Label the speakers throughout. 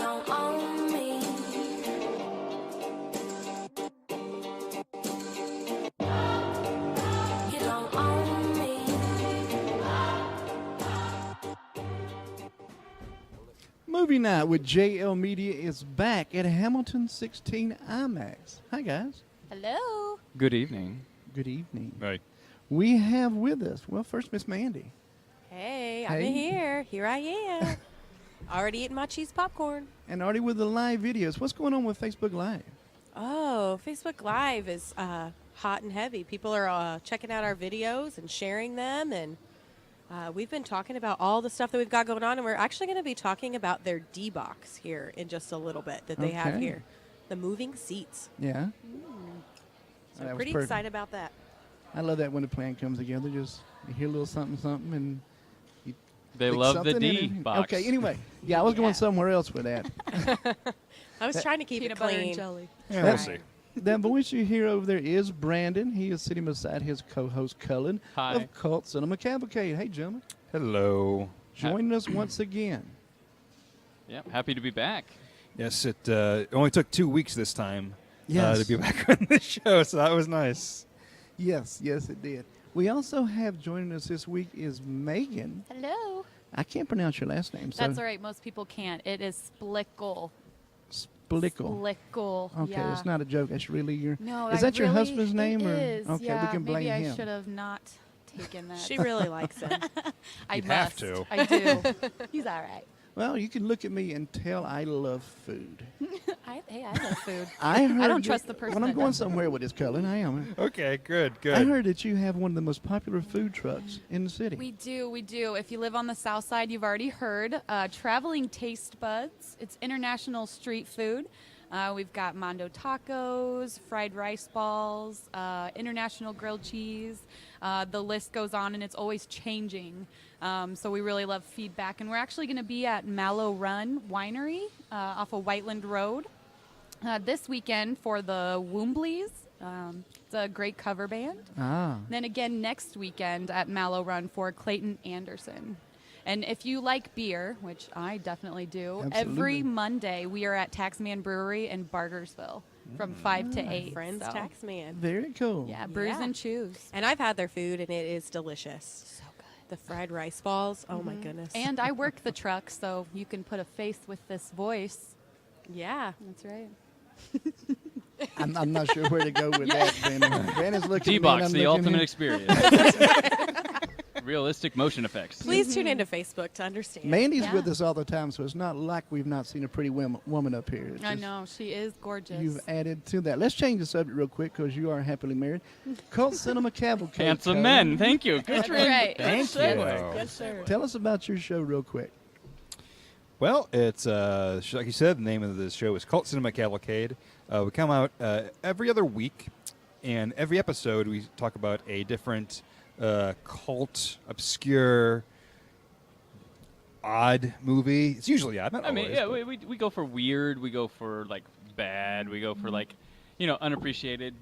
Speaker 1: don't own me. You don't own me.
Speaker 2: Movie Night with JL Media is back at Hamilton 16 IMAX. Hi, guys.
Speaker 3: Hello.
Speaker 4: Good evening.
Speaker 2: Good evening.
Speaker 4: Right.
Speaker 2: We have with us, well, first, Miss Mandy.
Speaker 3: Hey, I'm
Speaker 2: Hey.
Speaker 3: here. Here I am. Already eating my cheese popcorn.
Speaker 2: And already with the live videos. What's going on with Facebook Live?
Speaker 3: Oh, Facebook Live is hot and heavy. People are checking out our videos and sharing them, and we've been talking about all the stuff that we've got going on, and we're actually going to be talking about their D-Box here in just a little bit that they have
Speaker 2: Okay.
Speaker 3: here. The moving seats.
Speaker 2: Yeah.
Speaker 3: So
Speaker 2: That was
Speaker 3: pretty
Speaker 2: perfect.
Speaker 3: excited about that.
Speaker 2: I love that when the plan comes together. Just you hear a little something, something, and you
Speaker 4: They
Speaker 2: think
Speaker 4: love the
Speaker 2: something in it.
Speaker 4: D-Box.
Speaker 2: Okay, anyway. Yeah, I was going
Speaker 3: Yeah.
Speaker 2: somewhere else with that.
Speaker 3: I was trying to keep
Speaker 5: Peanut
Speaker 3: it
Speaker 5: butter
Speaker 3: clean.
Speaker 5: and jelly.
Speaker 4: Yeah,
Speaker 2: That's-
Speaker 4: we'll see.
Speaker 2: That voice you hear over there is Brandon. He is sitting beside his co-host Cullen
Speaker 4: Hi.
Speaker 2: of Cult Cinema Cavalcade. Hey, gentlemen.
Speaker 6: Hello.
Speaker 2: Joining us once again.
Speaker 4: Yep, happy to be back.
Speaker 6: Yes, it only took 2 weeks this time
Speaker 2: Yes.
Speaker 6: to be back on the show, so that was nice.
Speaker 2: Yes, it did. We also have joining us this week is Megan.
Speaker 5: Hello.
Speaker 2: I can't pronounce your last name. So
Speaker 5: That's all right. Most people can't. It is Splickle.
Speaker 2: Splickle.
Speaker 5: Splickle.
Speaker 2: Okay,
Speaker 5: yeah.
Speaker 2: it's not a joke. That's really your.
Speaker 5: No,
Speaker 2: is
Speaker 5: I
Speaker 2: that your
Speaker 5: really-
Speaker 2: husband's name?
Speaker 5: It
Speaker 2: or
Speaker 5: is,
Speaker 2: okay,
Speaker 5: yeah.
Speaker 2: we can blame
Speaker 5: Maybe
Speaker 2: him.
Speaker 5: I should have not taken that.
Speaker 3: She really likes him.
Speaker 5: I
Speaker 6: You'd
Speaker 5: must.
Speaker 6: have to.
Speaker 5: I do. He's all right.
Speaker 2: Well, you can look at me and tell I love food.
Speaker 5: Hey, I love food.
Speaker 2: I heard.
Speaker 5: I don't
Speaker 2: you-
Speaker 5: trust the person
Speaker 2: When I'm
Speaker 5: that
Speaker 2: going
Speaker 5: does it.
Speaker 2: somewhere with this, Cullen, I am.
Speaker 6: Okay, good.
Speaker 2: I heard that you have one of the most popular food trucks in the city.
Speaker 5: We do. If you live on the south side, you've already heard. Traveling Taste Buds. It's international street food. We've got Mondo tacos, fried rice balls, international grilled cheese. The list goes on, and it's always changing. So we really love feedback. And we're actually going to be at Mallow Run Winery off of Whiteland Road this weekend for the Wombleys. It's a great cover band.
Speaker 2: Ah.
Speaker 5: Then again next weekend at Mallow Run for Clayton Anderson. And if you like beer, which I definitely do,
Speaker 2: Absolutely.
Speaker 5: every Monday we are at Taxman Brewery in Bargersville from 5 to 8.
Speaker 3: Friends
Speaker 5: so.
Speaker 3: Taxman.
Speaker 2: Very cool.
Speaker 5: Yeah, brews
Speaker 3: Yeah.
Speaker 5: and chews.
Speaker 3: And I've had their food, and it is delicious.
Speaker 5: So good.
Speaker 3: The fried rice balls. Oh, my goodness.
Speaker 5: And I work the truck, so you can put a face with this voice.
Speaker 3: yeah.
Speaker 5: That's right.
Speaker 2: I'm not sure where to go with that, Brandon. Brandon's looking at me and
Speaker 4: D-Box,
Speaker 2: I'm
Speaker 4: the
Speaker 2: looking
Speaker 4: ultimate
Speaker 2: at him.
Speaker 4: experience. Realistic motion effects.
Speaker 3: Please tune into Facebook to understand.
Speaker 2: Mandy's
Speaker 5: Yeah.
Speaker 2: with us all the time, so it's not like we've not seen a pretty woman up here. It's
Speaker 5: I
Speaker 2: just
Speaker 5: know. She is gorgeous.
Speaker 2: You've added to that. Let's change the subject real quick because you are happily married. Cult Cinema Cavalcade.
Speaker 4: Handsome
Speaker 2: Cullen.
Speaker 4: men. Thank you. Good
Speaker 5: That's
Speaker 4: trend.
Speaker 5: right.
Speaker 6: Thank you.
Speaker 3: Yes, sir.
Speaker 2: Tell us about your show real quick.
Speaker 6: Well, it's like you said, the name of the show is Cult Cinema Cavalcade. We come out every other week, and every episode we talk about a different cult, obscure, odd movie. It's usually odd, not
Speaker 4: I mean,
Speaker 6: always.
Speaker 4: yeah,
Speaker 6: but-
Speaker 4: we go for weird. We go for like bad. We go for like, unappreciated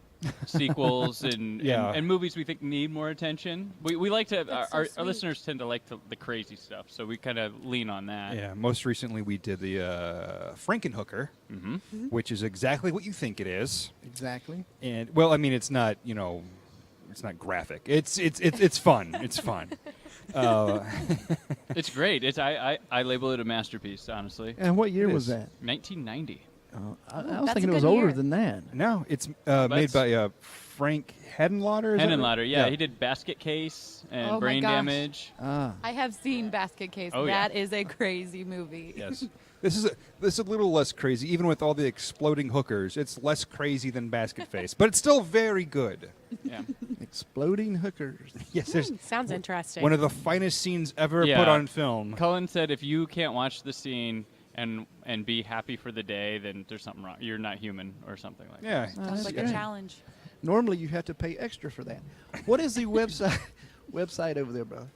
Speaker 4: sequels and,
Speaker 6: Yeah.
Speaker 4: and movies we think need more attention. We like to.
Speaker 5: That's so
Speaker 4: Our
Speaker 5: sweet.
Speaker 4: listeners tend to like the crazy stuff, so we kind of lean on that.
Speaker 6: Yeah, most recently we did the Frankenhooker,
Speaker 4: Mm-hmm.
Speaker 6: which is exactly what you think it is.
Speaker 2: Exactly.
Speaker 6: And well, I mean, it's not it's not graphic. It's fun. It's fun.
Speaker 4: It's great. I label it a masterpiece, honestly.
Speaker 2: And what year
Speaker 6: It
Speaker 2: was
Speaker 6: is.
Speaker 2: that?
Speaker 4: 1990.
Speaker 2: I was
Speaker 5: that's
Speaker 2: thinking
Speaker 5: a
Speaker 2: it was
Speaker 5: good
Speaker 2: older
Speaker 5: year.
Speaker 2: than that.
Speaker 6: No, it's made by Frank Henenlotter. is that right?
Speaker 4: Henenlotter, yeah, he did Basket Case and
Speaker 5: Oh my
Speaker 4: Brain
Speaker 5: gosh.
Speaker 4: Damage.
Speaker 2: Ah.
Speaker 5: I have seen Basket Case.
Speaker 4: Oh, yeah.
Speaker 5: That is a crazy movie.
Speaker 6: Yes. This is a little less crazy, even with all the exploding hookers. It's less crazy than Basket Face, but it's still very good.
Speaker 4: Yeah.
Speaker 2: Exploding hookers.
Speaker 6: Yes, there's
Speaker 3: Sounds interesting.
Speaker 6: one of the finest scenes ever
Speaker 4: Yeah.
Speaker 6: put on film.
Speaker 4: Cullen said if you can't watch the scene and be happy for the day, then there's something wrong. You're not human or something like
Speaker 6: Yeah.
Speaker 4: that.
Speaker 2: Oh,
Speaker 5: Sounds
Speaker 2: that's
Speaker 5: like
Speaker 2: great.
Speaker 5: a challenge.
Speaker 2: Normally you have to pay extra for that. What is the website over there, brother?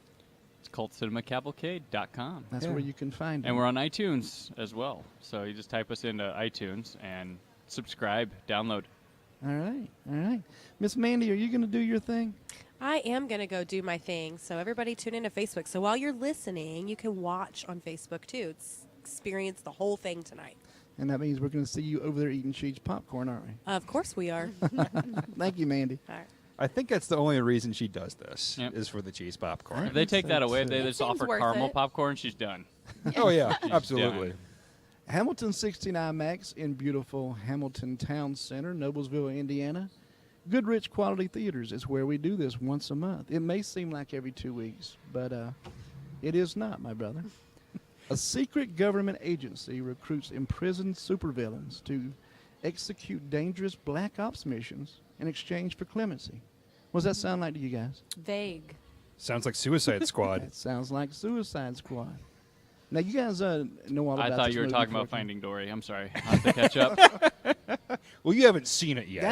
Speaker 4: It's cultcinemacavalcade.com.
Speaker 2: That's
Speaker 6: Yeah.
Speaker 2: where you can find it.
Speaker 4: And we're on iTunes as well. So you just type us into iTunes and subscribe, download.
Speaker 2: All right. Miss Mandy, are you going to do your thing?
Speaker 3: I am going to go do my thing. So everybody tune into Facebook. So while you're listening, you can watch on Facebook too. Experience the whole thing tonight.
Speaker 2: And that means we're going to see you over there eating cheese popcorn, aren't we?
Speaker 3: Of course we are.
Speaker 2: Thank you, Mandy.
Speaker 3: All right.
Speaker 6: I think that's the only reason she does this
Speaker 4: Yep.
Speaker 6: is for the cheese popcorn.
Speaker 4: If they take that away, if they
Speaker 3: It
Speaker 4: just
Speaker 3: seems
Speaker 4: offer
Speaker 3: worth
Speaker 4: caramel
Speaker 3: it.
Speaker 4: popcorn, she's done.
Speaker 6: Oh yeah,
Speaker 4: She's
Speaker 6: absolutely.
Speaker 4: done.
Speaker 2: Hamilton 16 IMAX in beautiful Hamilton Town Center, Noblesville, Indiana. Good, rich quality theaters is where we do this once a month. It may seem like every 2 weeks, but it is not, my brother. A secret government agency recruits imprisoned supervillains to execute dangerous black ops missions in exchange for clemency. What does that sound like to you guys?
Speaker 5: Vague.
Speaker 6: Sounds like Suicide Squad.
Speaker 2: It sounds like Suicide Squad. Now, you guys know all about
Speaker 4: I thought
Speaker 2: this
Speaker 4: you were
Speaker 2: movie,
Speaker 4: talking about
Speaker 2: fortunately.
Speaker 4: Finding Dory. I'm sorry. I'll have to catch up.
Speaker 6: Well, you haven't seen it yet.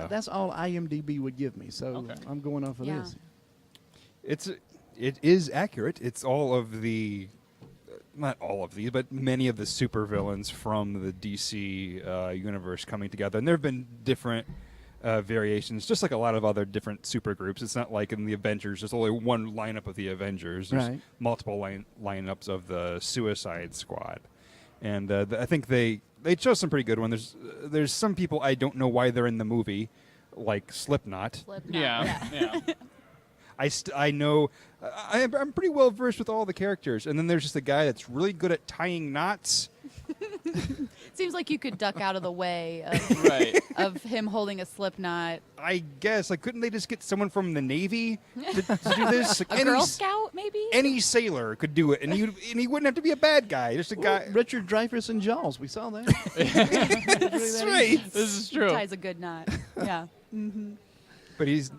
Speaker 2: That's all IMDb would give me, so
Speaker 4: Okay.
Speaker 2: I'm going off of
Speaker 5: Yeah.
Speaker 2: this.
Speaker 6: It is accurate. It's all of the, not all of these, but many of the supervillains from the DC universe coming together. And there have been different variations, just like a lot of other different supergroups. It's not like in the Avengers, there's only one lineup of the Avengers. There's
Speaker 2: Right.
Speaker 6: multiple lineups of the Suicide Squad. And I think they chose some pretty good ones. There's some people I don't know why they're in the movie, like Slipknot.
Speaker 5: Slipknot.
Speaker 4: Yeah.
Speaker 6: I know I'm pretty well versed with all the characters, and then there's just a guy that's really good at tying knots.
Speaker 5: Seems like you could duck out of the way of,
Speaker 4: Right.
Speaker 5: of him holding a slip knot.
Speaker 6: I guess like couldn't they just get someone from the Navy to do this? Like,
Speaker 5: A Girl Scout, maybe?
Speaker 6: any sailor could do it, and he wouldn't have to be a bad guy. Just a guy.
Speaker 2: Richard Dreyfuss and Jaws, we saw that.
Speaker 6: That's right.
Speaker 4: This is true.
Speaker 5: Ties a good knot. Yeah.
Speaker 6: But he's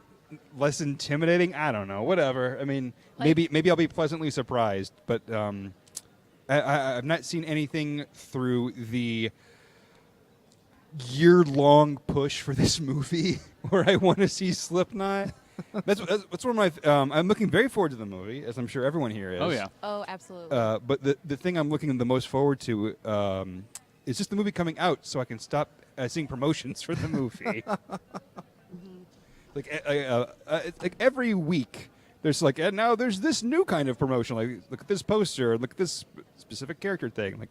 Speaker 6: less intimidating. I don't know. Whatever. I mean,
Speaker 5: Like-
Speaker 6: maybe I'll be pleasantly surprised. But I've not seen anything through the year-long push for this movie where I want to see Slipknot. That's one of my. I'm looking very forward to the movie, as I'm sure everyone here is.
Speaker 4: Oh, yeah.
Speaker 5: Oh, absolutely.
Speaker 6: But the thing I'm looking the most forward to is just the movie coming out, so I can stop seeing promotions for the movie. Like every week, there's like, and now there's this new kind of promotion. Like, look at this poster, look at this specific character thing. Like,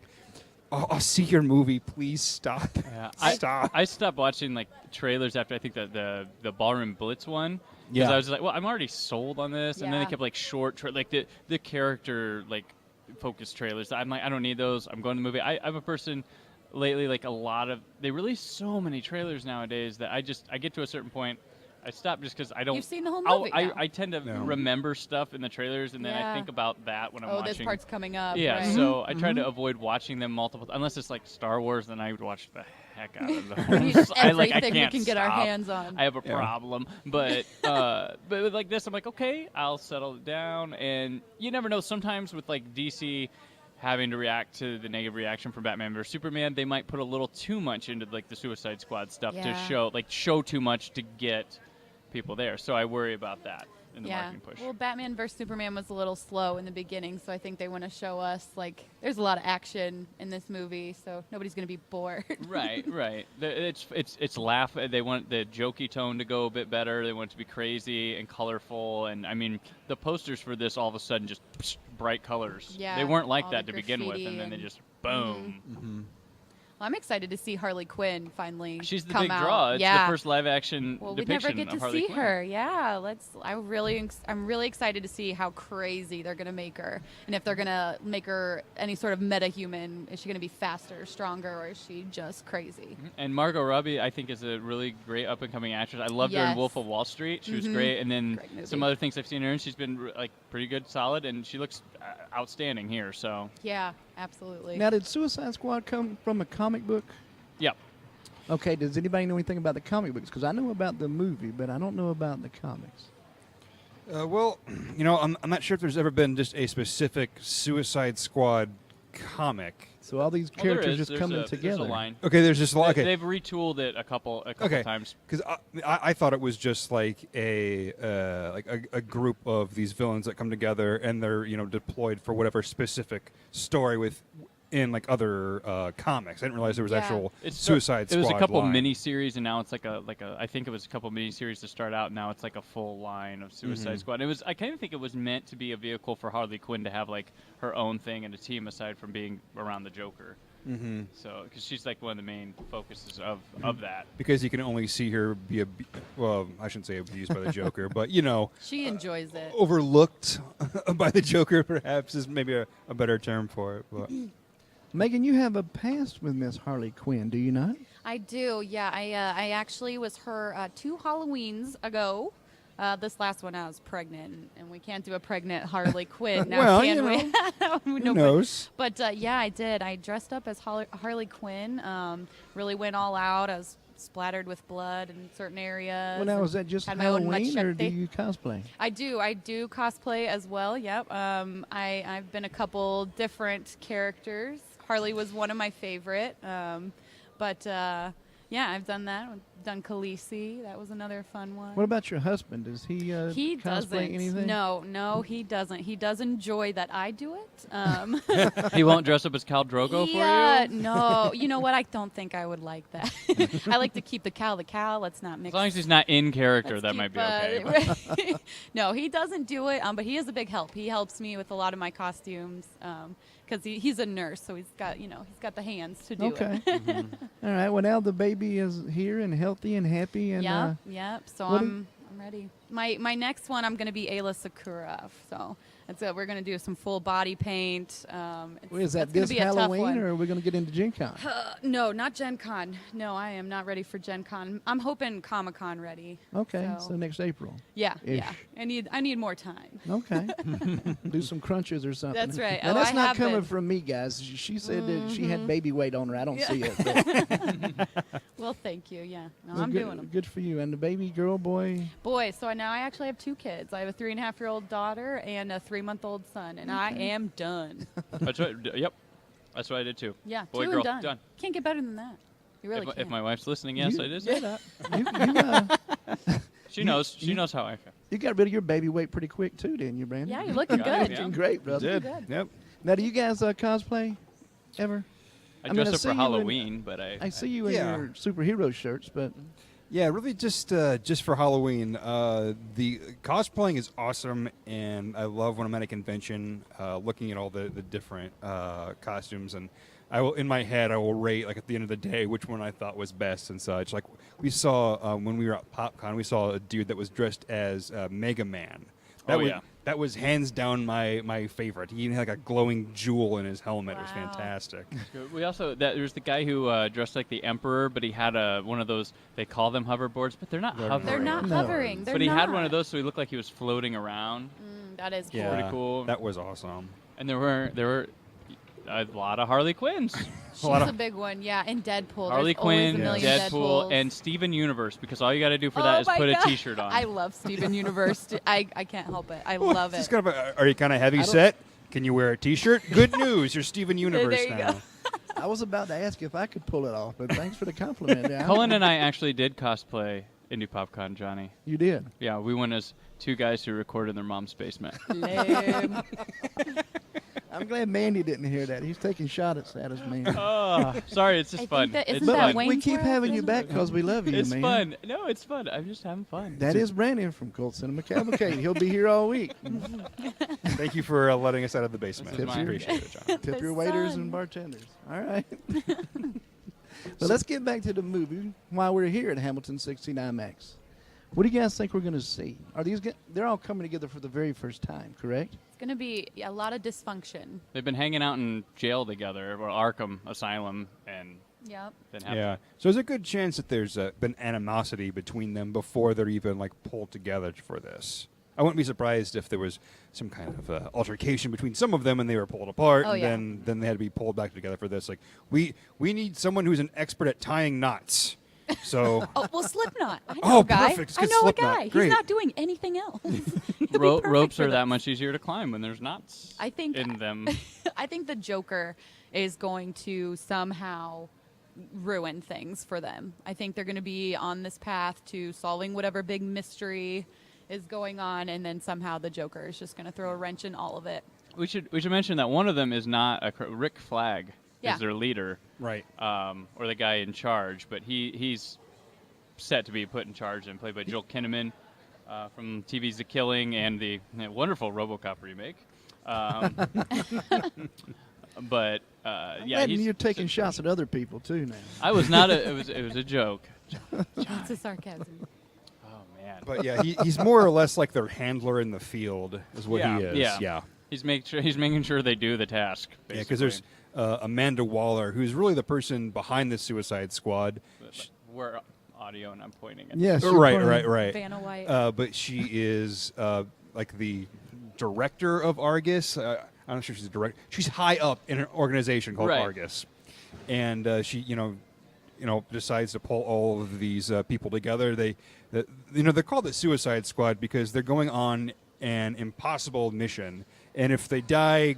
Speaker 6: I'll see your movie. Please stop.
Speaker 4: Yeah.
Speaker 6: Stop.
Speaker 4: I stopped watching like trailers after I think the Ballroom Blitz one. 'Cause
Speaker 6: Yeah.
Speaker 4: I was like, well, I'm already sold on this, and then they
Speaker 5: Yeah.
Speaker 4: kept like like the character like focused trailers. I'm like, I don't need those. I'm going to the movie. I'm a person lately, like they release so many trailers nowadays that I get to a certain point. I stop just because I don't.
Speaker 5: You've seen the whole movie now.
Speaker 4: I tend to
Speaker 6: No.
Speaker 4: remember stuff in the trailers, and then I
Speaker 5: Yeah.
Speaker 4: think about that when I'm
Speaker 5: Oh,
Speaker 4: watching.
Speaker 5: this part's coming up.
Speaker 4: Yeah,
Speaker 5: right.
Speaker 4: so I try to avoid watching them multiple. Unless it's like Star Wars, then I would watch the heck out of them.
Speaker 5: Everything
Speaker 4: I
Speaker 5: we
Speaker 4: can't
Speaker 5: can get our
Speaker 4: stop.
Speaker 5: hands on.
Speaker 4: I have a
Speaker 6: Yeah.
Speaker 4: problem, but with like this, I'm like, okay, I'll settle it down. And you never know. Sometimes with like DC having to react to the negative reaction from Batman vs Superman, they might put a little too much into like the Suicide Squad stuff to
Speaker 5: Yeah.
Speaker 4: show too much to get people there. So I worry about that in the
Speaker 5: Yeah.
Speaker 4: marketing push.
Speaker 5: Well, Batman vs Superman was a little slow in the beginning, so I think they want to show us like there's a lot of action in this movie, so nobody's going to be bored.
Speaker 4: Right. It's laugh. They want the jokey tone to go a bit better. They want it to be crazy and colorful. And I mean, the posters for this all of a sudden just bright colors.
Speaker 5: Yeah,
Speaker 4: They weren't like
Speaker 5: all
Speaker 4: that
Speaker 5: the
Speaker 4: to begin with,
Speaker 5: graffiti
Speaker 4: and then they
Speaker 5: and-
Speaker 4: just boom.
Speaker 5: Well, I'm excited to see Harley Quinn finally.
Speaker 4: She's the
Speaker 5: come
Speaker 4: big
Speaker 5: out.
Speaker 4: draw. It's
Speaker 5: yeah.
Speaker 4: the first live action
Speaker 5: Well, we
Speaker 4: depiction
Speaker 5: never get
Speaker 4: of
Speaker 5: to
Speaker 4: Harley
Speaker 5: see
Speaker 4: Quinn.
Speaker 5: her. Yeah, I'm really excited to see how crazy they're gonna make her, and if they're gonna make her any sort of meta-human. Is she gonna be faster, stronger, or is she just crazy?
Speaker 4: And Margot Robbie, I think, is a really great up and coming actress. I loved her in
Speaker 5: Yes.
Speaker 4: Wolf of Wall Street. She was great, and then
Speaker 5: Great movie.
Speaker 4: some other things I've seen her in. She's been like pretty good, solid, and she looks outstanding here. So
Speaker 5: Yeah, absolutely.
Speaker 2: Now, did Suicide Squad come from a comic book?
Speaker 4: yeah.
Speaker 2: Okay, does anybody know anything about the comic books? Because I know about the movie, but I don't know about the comics.
Speaker 6: Well, I'm not sure if there's ever been just a specific Suicide Squad comic.
Speaker 2: So all these
Speaker 4: Well, there
Speaker 2: characters
Speaker 4: is.
Speaker 2: just
Speaker 4: There's
Speaker 2: coming
Speaker 4: There's
Speaker 2: together.
Speaker 4: a line.
Speaker 6: Okay, there's just a lot. Okay,
Speaker 4: They've retooled it a couple times.
Speaker 6: Because I thought it was just like a group of these villains that come together and they're deployed for whatever specific story in like other comics. I didn't realize there was
Speaker 5: Yeah.
Speaker 6: actual
Speaker 4: It's
Speaker 6: Suicide Squad.
Speaker 4: It was a couple
Speaker 6: line.
Speaker 4: mini-series, and now it's like a I think it was a couple mini-series to start out. Now it's like a full line of Suicide Squad. I kind of think it was meant to be a vehicle for Harley Quinn to have like her own thing and a team aside from being around the Joker.
Speaker 6: Mm-hmm.
Speaker 4: So, because she's like one of the main focuses of that.
Speaker 6: Because you can only see her be well, I shouldn't say abused by the Joker, but
Speaker 5: She enjoys it.
Speaker 6: overlooked by the Joker, perhaps is maybe a better term for it. But.
Speaker 2: Megan, you have a past with Miss Harley Quinn, do you not?
Speaker 5: I do, yeah. I actually was her 2 Halloweens ago. This last one I was pregnant, and we can't do a pregnant Harley Quinn now,
Speaker 6: Well,
Speaker 5: can
Speaker 6: you
Speaker 5: we?
Speaker 6: know,
Speaker 5: No,
Speaker 6: Who knows?
Speaker 5: But yeah, I did. I dressed up as Harley Quinn. Really went all out. I was splattered with blood in certain areas.
Speaker 2: Well, now, is that just
Speaker 5: had my own
Speaker 2: Halloween, or do
Speaker 5: machete.
Speaker 2: you cosplay?
Speaker 5: I do cosplay as well. Yep. I've been a couple different characters. Harley was one of my favorite. But yeah, I've done that. I've done Khaleesi. That was another fun one.
Speaker 2: What about your husband? Does he
Speaker 5: He
Speaker 2: cosplay
Speaker 5: doesn't.
Speaker 2: anything?
Speaker 5: No, he doesn't. He does enjoy that I do it.
Speaker 4: He won't dress up as Khal Drogo for you?
Speaker 5: No. You know what? I don't think I would like that. I like to keep the cow. Let's not mix.
Speaker 4: As long as he's not in character,
Speaker 5: let's
Speaker 4: that
Speaker 5: keep,
Speaker 4: might be okay.
Speaker 5: No, he doesn't do it, but he is a big help. He helps me with a lot of my costumes because he's a nurse, so he's got the hands to do
Speaker 2: Okay.
Speaker 5: it.
Speaker 2: All right. Well, now the baby is here and healthy and happy, and
Speaker 5: Yep. So
Speaker 2: what do
Speaker 5: I'm ready. My next one, I'm going to be Ayla Sakura. So we're going to do some full body paint.
Speaker 2: is that
Speaker 5: that's gonna
Speaker 2: this
Speaker 5: be a tough
Speaker 2: Halloween,
Speaker 5: one.
Speaker 2: or are we going to get into Gen Con?
Speaker 5: No, not Gen Con. No, I am not ready for Gen Con. I'm hoping Comic Con ready.
Speaker 2: Okay,
Speaker 5: So-
Speaker 2: so next April.
Speaker 5: Yeah,
Speaker 2: Ish.
Speaker 5: yeah. I need more time.
Speaker 2: Okay. Do some crunches or something.
Speaker 5: That's right.
Speaker 2: Now,
Speaker 5: Oh,
Speaker 2: that's
Speaker 5: I
Speaker 2: not
Speaker 5: have
Speaker 2: coming
Speaker 5: been.
Speaker 2: from me, guys. She said that she had baby weight on her. I don't
Speaker 5: Yeah.
Speaker 2: see it. but-
Speaker 5: Well, thank you. Yeah, no,
Speaker 2: well,
Speaker 5: I'm
Speaker 2: good,
Speaker 5: doing them.
Speaker 2: Good for you. And the baby, girl, boy.
Speaker 5: Boy, so now I actually have 2 kids. I have a 3.5-year-old daughter and a 3-month-old son, and I am done.
Speaker 4: That's right. Yep. That's what I did too.
Speaker 5: Yeah,
Speaker 4: Boy,
Speaker 5: 2
Speaker 4: girl,
Speaker 5: and done.
Speaker 4: done.
Speaker 5: Can't get better than that. You really
Speaker 4: If
Speaker 5: can't.
Speaker 4: my wife's listening, yes,
Speaker 2: You-
Speaker 4: I did say that. She
Speaker 2: You-
Speaker 4: knows. She knows how I feel.
Speaker 2: You got rid of your baby weight pretty quick, too, didn't you, Brandon?
Speaker 5: Yeah, you're looking
Speaker 4: Got it,
Speaker 5: good.
Speaker 4: yeah.
Speaker 2: Looking great, brother.
Speaker 6: Did.
Speaker 5: good.
Speaker 6: Yep.
Speaker 2: Now, do you guys cosplay ever?
Speaker 4: I
Speaker 2: mean,
Speaker 4: dressed
Speaker 2: I
Speaker 4: up
Speaker 2: see
Speaker 4: for
Speaker 2: you in-
Speaker 4: Halloween, but
Speaker 2: I see you in
Speaker 6: Yeah.
Speaker 2: your superhero shirts, but
Speaker 6: Yeah, really just for Halloween. The cosplaying is awesome, and I love when I'm at a convention looking at all the different costumes, and I will, in my head, I will rate, like, at the end of the day, which one I thought was best and such. Like, we saw, when we were at PopCon, we saw a dude that was dressed as Mega Man. That
Speaker 4: Oh,
Speaker 6: was,
Speaker 4: yeah.
Speaker 6: That was hands down my favorite. He even had, like, a glowing jewel in his helmet. It was
Speaker 5: Wow.
Speaker 6: fantastic.
Speaker 4: we also there's the guy who dressed like the Emperor, but he had one of those. They call them hoverboards, but they're not hovering.
Speaker 5: They're not
Speaker 2: No.
Speaker 5: hovering. They're
Speaker 4: But he
Speaker 5: not.
Speaker 4: had one of those, so he looked like he was floating around.
Speaker 5: That is cool.
Speaker 6: Yeah,
Speaker 4: Pretty cool.
Speaker 6: That was awesome.
Speaker 4: And there were a lot of Harley Quinns.
Speaker 5: She's a big one, yeah. And Deadpool.
Speaker 4: Harley
Speaker 5: There's always
Speaker 4: Quinn,
Speaker 5: a million
Speaker 4: Deadpool,
Speaker 5: Deadpools.
Speaker 4: and Steven Universe, because all you got to do for
Speaker 5: Oh
Speaker 4: that is
Speaker 5: my
Speaker 4: put
Speaker 5: God.
Speaker 4: a T-shirt on.
Speaker 5: I love Steven Universe. I can't help it. I love
Speaker 6: Just
Speaker 5: it.
Speaker 6: kind of are you kind of heavy
Speaker 2: don't-
Speaker 6: set? Can you wear a T-shirt? Good news, you're Steven Universe
Speaker 5: There you
Speaker 6: now.
Speaker 5: go.
Speaker 2: I was about to ask if I could pull it off, but thanks for the compliment. Yeah,
Speaker 4: Cullen and I actually did cosplay Indie PopCon, Johnny.
Speaker 2: You did.
Speaker 4: Yeah, we went as 2 guys who recorded in their mom's basement.
Speaker 5: Lame.
Speaker 2: I'm glad Mandy didn't hear that. He's taking shots at us, man.
Speaker 4: Oh, sorry, it's just
Speaker 5: I
Speaker 4: fun.
Speaker 5: think that-
Speaker 4: It's
Speaker 5: isn't
Speaker 2: But
Speaker 5: that
Speaker 4: fun.
Speaker 5: Wayne-
Speaker 2: we keep
Speaker 5: Wayne's
Speaker 2: having you
Speaker 5: World?
Speaker 2: back because we love you,
Speaker 4: It's
Speaker 2: man.
Speaker 4: fun. No, it's fun. I'm just having fun.
Speaker 2: That is Brandon from Colt Cinema Cavalcade. He'll be here all week.
Speaker 6: Thank you for letting us out of the basement.
Speaker 4: This is
Speaker 6: I
Speaker 4: mine.
Speaker 6: appreciate it, John.
Speaker 2: Tip
Speaker 5: The
Speaker 2: your waiters
Speaker 5: sun.
Speaker 2: and bartenders. All right. But let's get back to the movie while we're here at Hamilton 69 Max. What do you guys think we're going to see? Are these they're all coming together for the very first time, correct?
Speaker 5: It's going to be a lot of dysfunction.
Speaker 4: They've been hanging out in jail together, or Arkham Asylum, and
Speaker 5: Yep.
Speaker 4: then have
Speaker 6: Yeah. So there's a good chance that there's been animosity between them before they're even like pulled together for this. I wouldn't be surprised if there was some kind of altercation between some of them and they were pulled apart,
Speaker 5: Oh,
Speaker 6: and
Speaker 5: yeah.
Speaker 6: then they had to be pulled back together for this. Like we need someone who's an expert at tying knots. So
Speaker 5: Oh, well, Slipknot. I know
Speaker 6: Oh,
Speaker 5: a guy.
Speaker 6: perfect. It's
Speaker 5: I
Speaker 6: good
Speaker 5: know
Speaker 6: Slipknot.
Speaker 5: a guy.
Speaker 6: Great.
Speaker 5: He's not doing anything else. He'll be perfect
Speaker 4: ropes
Speaker 5: for
Speaker 4: are that
Speaker 5: this.
Speaker 4: much easier to climb when there's knots
Speaker 5: I think
Speaker 4: in them.
Speaker 5: I think the Joker is going to somehow ruin things for them. I think they're going to be on this path to solving whatever big mystery is going on, and then somehow the Joker is just going to throw a wrench in all of it.
Speaker 4: We should mention that one of them is not Rick Flag
Speaker 5: Yeah.
Speaker 4: is their leader,
Speaker 6: Right.
Speaker 4: or the guy in charge. But he's set to be put in charge and played by Joel Kinnaman from TV's The Killing and the wonderful RoboCop remake. But yeah,
Speaker 2: And you're taking shots at other people too now.
Speaker 4: I was not. It was a joke.
Speaker 5: It's a sarcasm.
Speaker 4: Oh man.
Speaker 6: But yeah, he's more or less like their handler in the field, is what he is.
Speaker 4: Yeah. He's making sure they do the task.
Speaker 6: Yeah, because there's Amanda Waller, who's really the person behind the Suicide Squad.
Speaker 4: We're audio, and I'm pointing at.
Speaker 2: Yes.
Speaker 6: Right.
Speaker 5: Vanna White.
Speaker 6: But she is like the director of Argus. I'm not sure she's a director. She's high up in an organization called
Speaker 4: Right.
Speaker 6: Argus, and she, decides to pull all of these people together. They're called the Suicide Squad because they're going on an impossible mission, and if they die,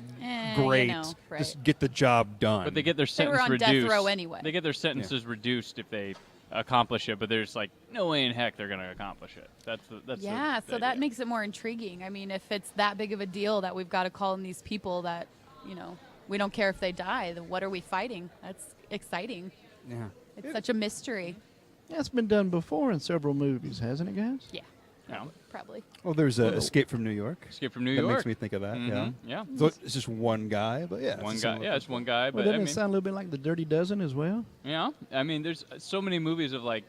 Speaker 6: great.
Speaker 5: Right.
Speaker 6: Just get the job done.
Speaker 4: But they get their
Speaker 5: They were
Speaker 4: sentence
Speaker 5: on
Speaker 4: reduced.
Speaker 5: death row anyway.
Speaker 4: They get their sentences reduced if they accomplish it, but there's like no way in heck they're going to accomplish it. That's
Speaker 5: Yeah,
Speaker 4: the
Speaker 5: so that
Speaker 4: idea.
Speaker 5: makes it more intriguing. I mean, if it's that big of a deal that we've got to call in these people that, we don't care if they die, then what are we fighting? That's exciting.
Speaker 6: Yeah.
Speaker 5: It's such a mystery.
Speaker 2: Yeah, it's been done before in several movies, hasn't it, guys?
Speaker 5: Yeah,
Speaker 4: No.
Speaker 5: probably.
Speaker 6: Well, there's Escape from New York.
Speaker 4: Escape from New
Speaker 6: That
Speaker 4: York.
Speaker 6: makes me think of that.
Speaker 4: Mhm. Yeah.
Speaker 6: So it's just one guy, but yeah,
Speaker 4: One
Speaker 6: it's a
Speaker 4: guy.
Speaker 6: similar
Speaker 4: Yeah, it's one guy,
Speaker 2: Well,
Speaker 4: but
Speaker 2: doesn't
Speaker 4: I
Speaker 2: it
Speaker 4: mean,
Speaker 2: sound a little bit like The Dirty Dozen as well?
Speaker 4: yeah. I mean, there's so many movies of like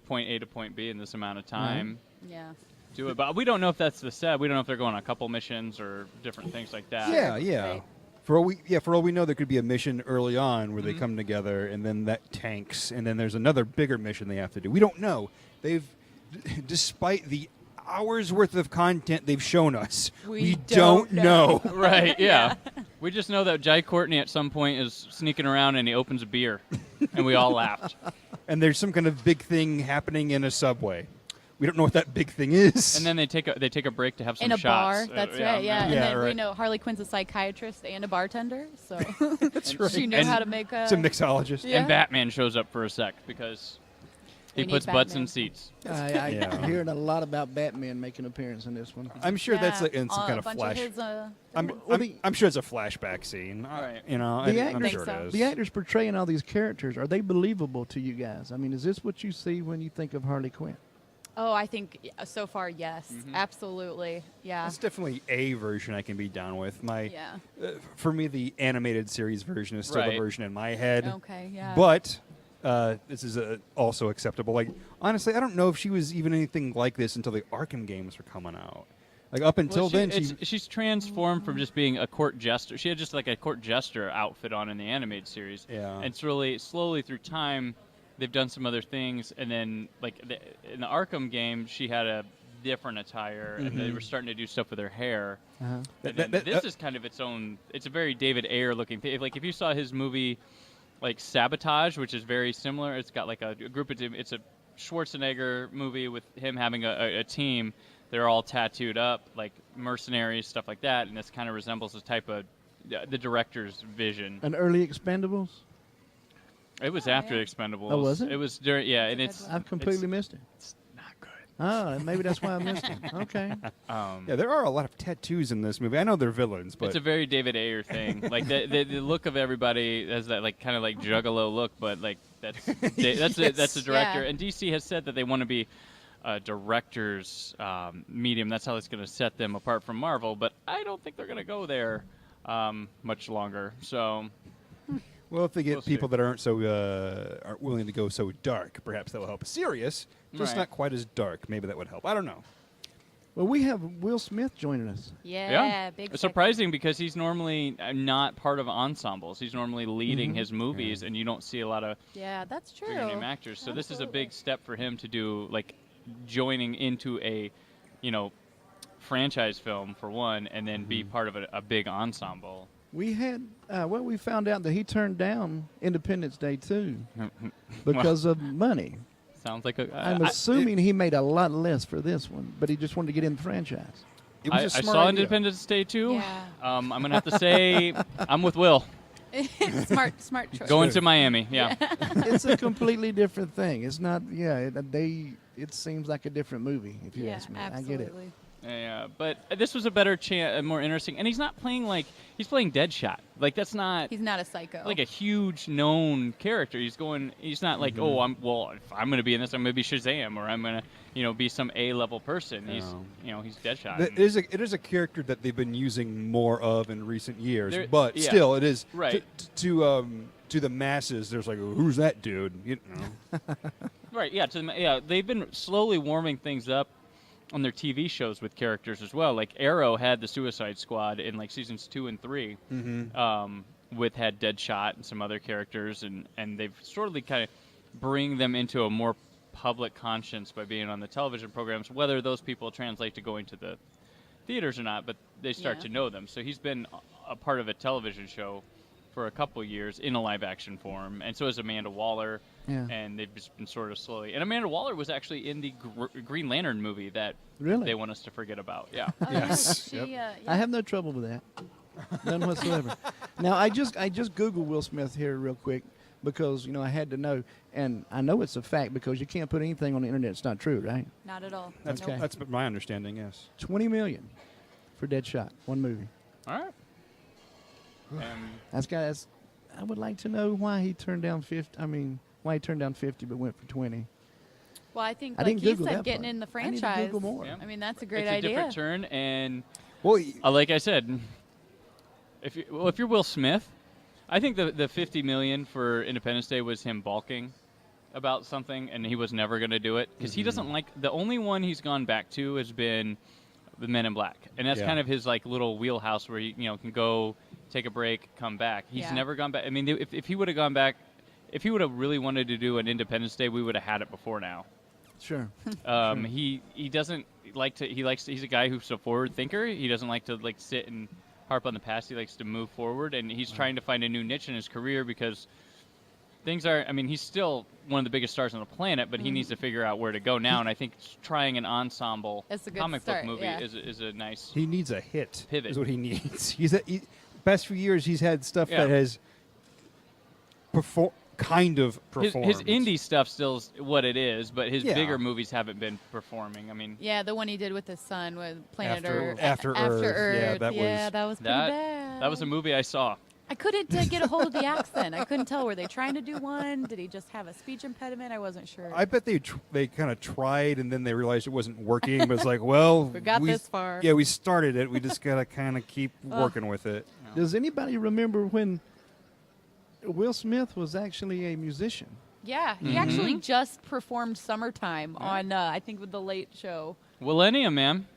Speaker 4: point A to point B in this amount of time.
Speaker 5: Yeah.
Speaker 4: Do it, but we don't know if that's the set. We don't know if they're going on a couple missions or different things like that.
Speaker 6: Yeah.
Speaker 5: Right.
Speaker 6: For all we know, there could be a mission early on where they come together, and then that tanks, and then there's another bigger mission they have to do. We don't know. Despite the hours worth of content they've shown us,
Speaker 5: We
Speaker 6: don't
Speaker 5: don't
Speaker 6: know.
Speaker 4: Right, yeah. We just know that Jai Courtney at some point is sneaking around and he opens a beer, and we all laughed.
Speaker 6: And there's some kind of big thing happening in a subway. We don't know what that big thing is.
Speaker 4: And then they take a break to have some
Speaker 5: In a
Speaker 4: shots.
Speaker 5: bar, that's right, yeah. And
Speaker 6: Yeah,
Speaker 5: then we
Speaker 6: right.
Speaker 5: know Harley Quinn's a psychiatrist and a bartender, so
Speaker 6: That's right.
Speaker 5: she knows
Speaker 4: And
Speaker 5: how to make a...
Speaker 6: It's a mixologist.
Speaker 5: Yeah.
Speaker 4: And Batman shows up for a sec because he
Speaker 5: We need
Speaker 4: puts butts
Speaker 5: Batman.
Speaker 4: in seats.
Speaker 2: I'm
Speaker 6: Yeah.
Speaker 2: hearing a lot about Batman making an appearance in this one.
Speaker 6: I'm sure that's
Speaker 5: Yeah,
Speaker 6: in some
Speaker 5: a
Speaker 6: kind of
Speaker 5: bunch
Speaker 6: flash.
Speaker 5: his,
Speaker 6: I'm sure it's a flashback scene.
Speaker 4: Right.
Speaker 2: The
Speaker 6: I'm
Speaker 2: actors-
Speaker 6: sure
Speaker 5: so.
Speaker 6: it is.
Speaker 2: The actors portraying all these characters, are they believable to you guys? I mean, is this what you see when you think of Harley Quinn?
Speaker 5: Oh, I think so far, yes. Absolutely. Yeah.
Speaker 6: That's definitely a version I can be down with.
Speaker 5: Yeah.
Speaker 6: For me, the animated series version is still the
Speaker 4: Right.
Speaker 6: version in my head.
Speaker 5: Okay, yeah.
Speaker 6: But this is also acceptable. Like, honestly, I don't know if she was even anything like this until the Arkham games were coming out. Like, up until then,
Speaker 4: she's transformed from just being a court jester. She had just like a court jester outfit on in the animated series.
Speaker 6: Yeah.
Speaker 4: And it's really slowly through time, they've done some other things, and then like in the Arkham game, she had a different attire, and they were starting to do stuff with her hair.
Speaker 2: Uh-huh.
Speaker 4: And then this is kind of its own. It's a very David Ayer looking thing. Like if you saw his movie, like Sabotage, which is very similar. It's got like a group of. It's a Schwarzenegger movie with him having a team. They're all tattooed up like mercenaries, stuff like that, and this kind of resembles the type of the director's vision.
Speaker 2: An early Expendables?
Speaker 4: It was after Expendables.
Speaker 2: Oh, was it?
Speaker 4: It was during. Yeah, and
Speaker 5: That's a
Speaker 4: it's.
Speaker 5: good
Speaker 2: I've completely missed it.
Speaker 4: It's not good.
Speaker 2: Oh, maybe that's why I missed it. Okay.
Speaker 6: yeah, there are a lot of tattoos in this movie. I know they're villains, but
Speaker 4: It's a very David Ayer thing. Like the look of everybody has that like kind of like juggalo look, but like that's that's the director.
Speaker 5: Yeah.
Speaker 4: And DC has said that they want to be a director's medium. That's how it's going to set them apart from Marvel. But I don't think they're going to go there much longer. So
Speaker 6: well, if they get
Speaker 4: We'll see.
Speaker 6: people that aren't willing to go so dark, perhaps that will help. Serious, just
Speaker 4: Right.
Speaker 6: not quite as dark. Maybe that would help. I don't know.
Speaker 2: Well, we have Will Smith joining us.
Speaker 5: Yeah, big
Speaker 4: It's surprising because he's normally not part of ensembles. He's normally leading his movies, and you don't see a lot of
Speaker 5: Yeah, that's true.
Speaker 4: bigger name actors. So this is a
Speaker 5: Absolutely.
Speaker 4: big step for him to do, like joining into a, franchise film for one, and then be part of a big ensemble.
Speaker 2: We had, we found out that he turned down Independence Day 2 because of money.
Speaker 4: Sounds like a.
Speaker 2: I'm assuming he made a lot less for this one, but he just wanted to get in the franchise.
Speaker 6: It
Speaker 4: I
Speaker 6: was a smart
Speaker 4: saw
Speaker 6: idea.
Speaker 4: Independence Day 2.
Speaker 5: Yeah.
Speaker 4: I'm gonna have to say I'm with Will.
Speaker 5: smart choice.
Speaker 4: Going to Miami. Yeah.
Speaker 2: It's a completely different thing. It's not, it seems like a different movie, if you
Speaker 5: Yeah,
Speaker 2: ask me.
Speaker 5: absolutely.
Speaker 2: I get it.
Speaker 4: Yeah, but this was a better chance, more interesting. And he's not playing he's playing Deadshot. Like that's not.
Speaker 5: He's not a psycho.
Speaker 4: Like a huge known character. He's not like, oh, if I'm going to be in this, I'm going to be Shazam, or I'm going to, be some A-level person. He's, he's Deadshot.
Speaker 6: It is a character that they've been using more of in recent years, but
Speaker 4: yeah.
Speaker 6: still, it is
Speaker 4: Right.
Speaker 6: to the masses. There's like, who's that dude?
Speaker 4: Right. Yeah. They've been slowly warming things up on their TV shows with characters as well. Like Arrow had the Suicide Squad in like seasons 2 and 3. Had Deadshot and some other characters, and they've sort of kind of bring them into a more public conscience by being on the television programs, whether those people translate to going to the theaters or not, but they start to know them. So he's been a part of a television show for a couple years in a live action form, and so is Amanda Waller.
Speaker 2: Yeah.
Speaker 4: And they've just been sort of slowly. And Amanda Waller was actually in the Green Lantern movie that they want us to forget about. Yeah.
Speaker 5: Oh,
Speaker 6: Yes.
Speaker 5: yeah, she,
Speaker 2: I have no trouble with that. None whatsoever. Now, I just Googled Will Smith here real quick because, I had to know. And I know it's a fact because you can't put anything on the internet that's not true, right?
Speaker 5: Not at all.
Speaker 6: That's
Speaker 2: Okay.
Speaker 6: that's my understanding. Yes.
Speaker 2: $20 million for Deadshot, one movie.
Speaker 4: All right.
Speaker 2: I would like to know why he turned down 50. Why he turned down 50 but went for 20.
Speaker 5: Well, I think,
Speaker 2: I
Speaker 5: like
Speaker 2: didn't
Speaker 5: you
Speaker 2: Google
Speaker 5: said,
Speaker 2: that
Speaker 5: getting
Speaker 2: part.
Speaker 5: in the
Speaker 2: I need to
Speaker 5: franchise.
Speaker 2: Google more.
Speaker 4: Yeah.
Speaker 5: I mean, that's a great
Speaker 4: It's
Speaker 5: idea.
Speaker 4: a different turn, and
Speaker 6: Well,
Speaker 4: like I said, if you're Will Smith, I think the $50 million for Independence Day was him balking about something, and he was never going to do it because he doesn't like. The only one he's gone back to has been the Men in Black, and that's kind of his like little wheelhouse where he can go take a break, come back. He's never gone back. I mean, if he would have gone back, if he would have really wanted to do an Independence Day, we would have had it before now.
Speaker 2: Sure.
Speaker 4: He doesn't like to. He's a guy who's a forward thinker. He doesn't like to sit and harp on the past. He likes to move forward, and he's trying to find a new niche in his career because things are. I mean, he's still one of the biggest stars on the planet, but he needs to figure out where to go now. And I think trying an ensemble
Speaker 5: That's a good
Speaker 4: comic
Speaker 5: start,
Speaker 4: book movie
Speaker 5: yeah.
Speaker 4: is a nice.
Speaker 6: he needs a hit.
Speaker 4: Pivot.
Speaker 6: Is what he needs. Past few years, he's had stuff
Speaker 4: Yeah.
Speaker 6: that has kind of performed.
Speaker 4: His indie stuff still is what it is, but his
Speaker 6: Yeah.
Speaker 4: bigger movies haven't been performing. I mean,
Speaker 5: Yeah, the one he did with his son with Planet
Speaker 6: After-
Speaker 5: Earth.
Speaker 6: After Earth. Yeah, that was-
Speaker 5: pretty bad.
Speaker 4: that was a movie I saw.
Speaker 5: I couldn't get a hold of the accent. I couldn't tell. Were they trying to do one? Did he just have a speech impediment? I wasn't sure.
Speaker 6: I bet they kind of tried and then they realized it wasn't working. But it's like, well,
Speaker 5: We got this far.
Speaker 6: Yeah, we started it. We just gotta kind of keep working with it.
Speaker 2: Does anybody remember when Will Smith was actually a musician?
Speaker 5: Yeah, he actually just performed "Summertime" on I think with the Late Show.
Speaker 4: Millennium, man.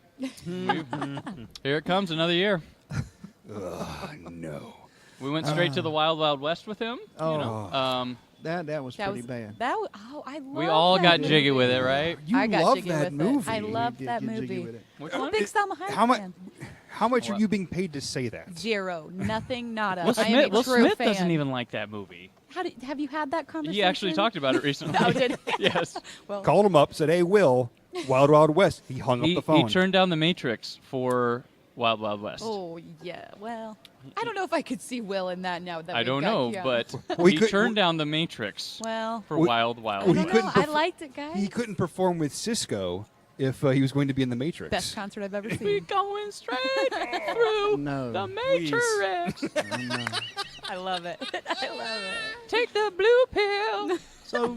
Speaker 4: Here it comes, another year.
Speaker 6: No.
Speaker 4: We went straight to the Wild Wild West with him.
Speaker 2: That was pretty bad.
Speaker 5: I love
Speaker 4: We all
Speaker 5: that
Speaker 4: got
Speaker 5: movie.
Speaker 4: jiggy with it, right?
Speaker 6: You
Speaker 5: I got
Speaker 6: love
Speaker 5: jiggy
Speaker 6: that
Speaker 5: with it.
Speaker 6: movie.
Speaker 5: I loved
Speaker 2: Get
Speaker 5: that
Speaker 2: jiggy
Speaker 5: movie.
Speaker 2: with it.
Speaker 4: Which
Speaker 5: I'm a
Speaker 4: one?
Speaker 5: big Selma Hayek
Speaker 6: How much?
Speaker 5: fan.
Speaker 6: How much are you being paid to say that?
Speaker 5: Zero, nothing, nada.
Speaker 4: Will
Speaker 5: I am a
Speaker 4: Smith, Will
Speaker 5: true
Speaker 4: Smith
Speaker 5: fan.
Speaker 4: doesn't even like that movie.
Speaker 5: Have you had that conversation?
Speaker 4: He actually talked about it recently.
Speaker 5: Oh, did he?
Speaker 4: Yes.
Speaker 5: Well,
Speaker 6: Called him up, said, "Hey, Will, Wild Wild West." He hung up the
Speaker 4: He
Speaker 6: phone.
Speaker 4: turned down The Matrix for Wild Wild West.
Speaker 5: oh yeah. Well, I don't know if I could see Will in that now. That
Speaker 4: I
Speaker 5: we've
Speaker 4: don't
Speaker 5: got
Speaker 4: know,
Speaker 5: Keanu.
Speaker 4: but
Speaker 6: Well, he
Speaker 4: he
Speaker 6: could-
Speaker 4: turned down The Matrix
Speaker 5: well,
Speaker 4: for
Speaker 6: Well,
Speaker 4: Wild Wild
Speaker 5: I
Speaker 6: well,
Speaker 4: West.
Speaker 6: he
Speaker 5: don't know.
Speaker 6: couldn't
Speaker 5: I liked it, guys.
Speaker 6: He couldn't perform with Cisco if he was going to be in the Matrix.
Speaker 5: Best concert I've ever
Speaker 4: We
Speaker 5: seen.
Speaker 4: going straight through
Speaker 2: No.
Speaker 4: the
Speaker 6: Please.
Speaker 4: Matrix.
Speaker 5: I love it. I love it.
Speaker 4: Take the blue pill.
Speaker 2: So,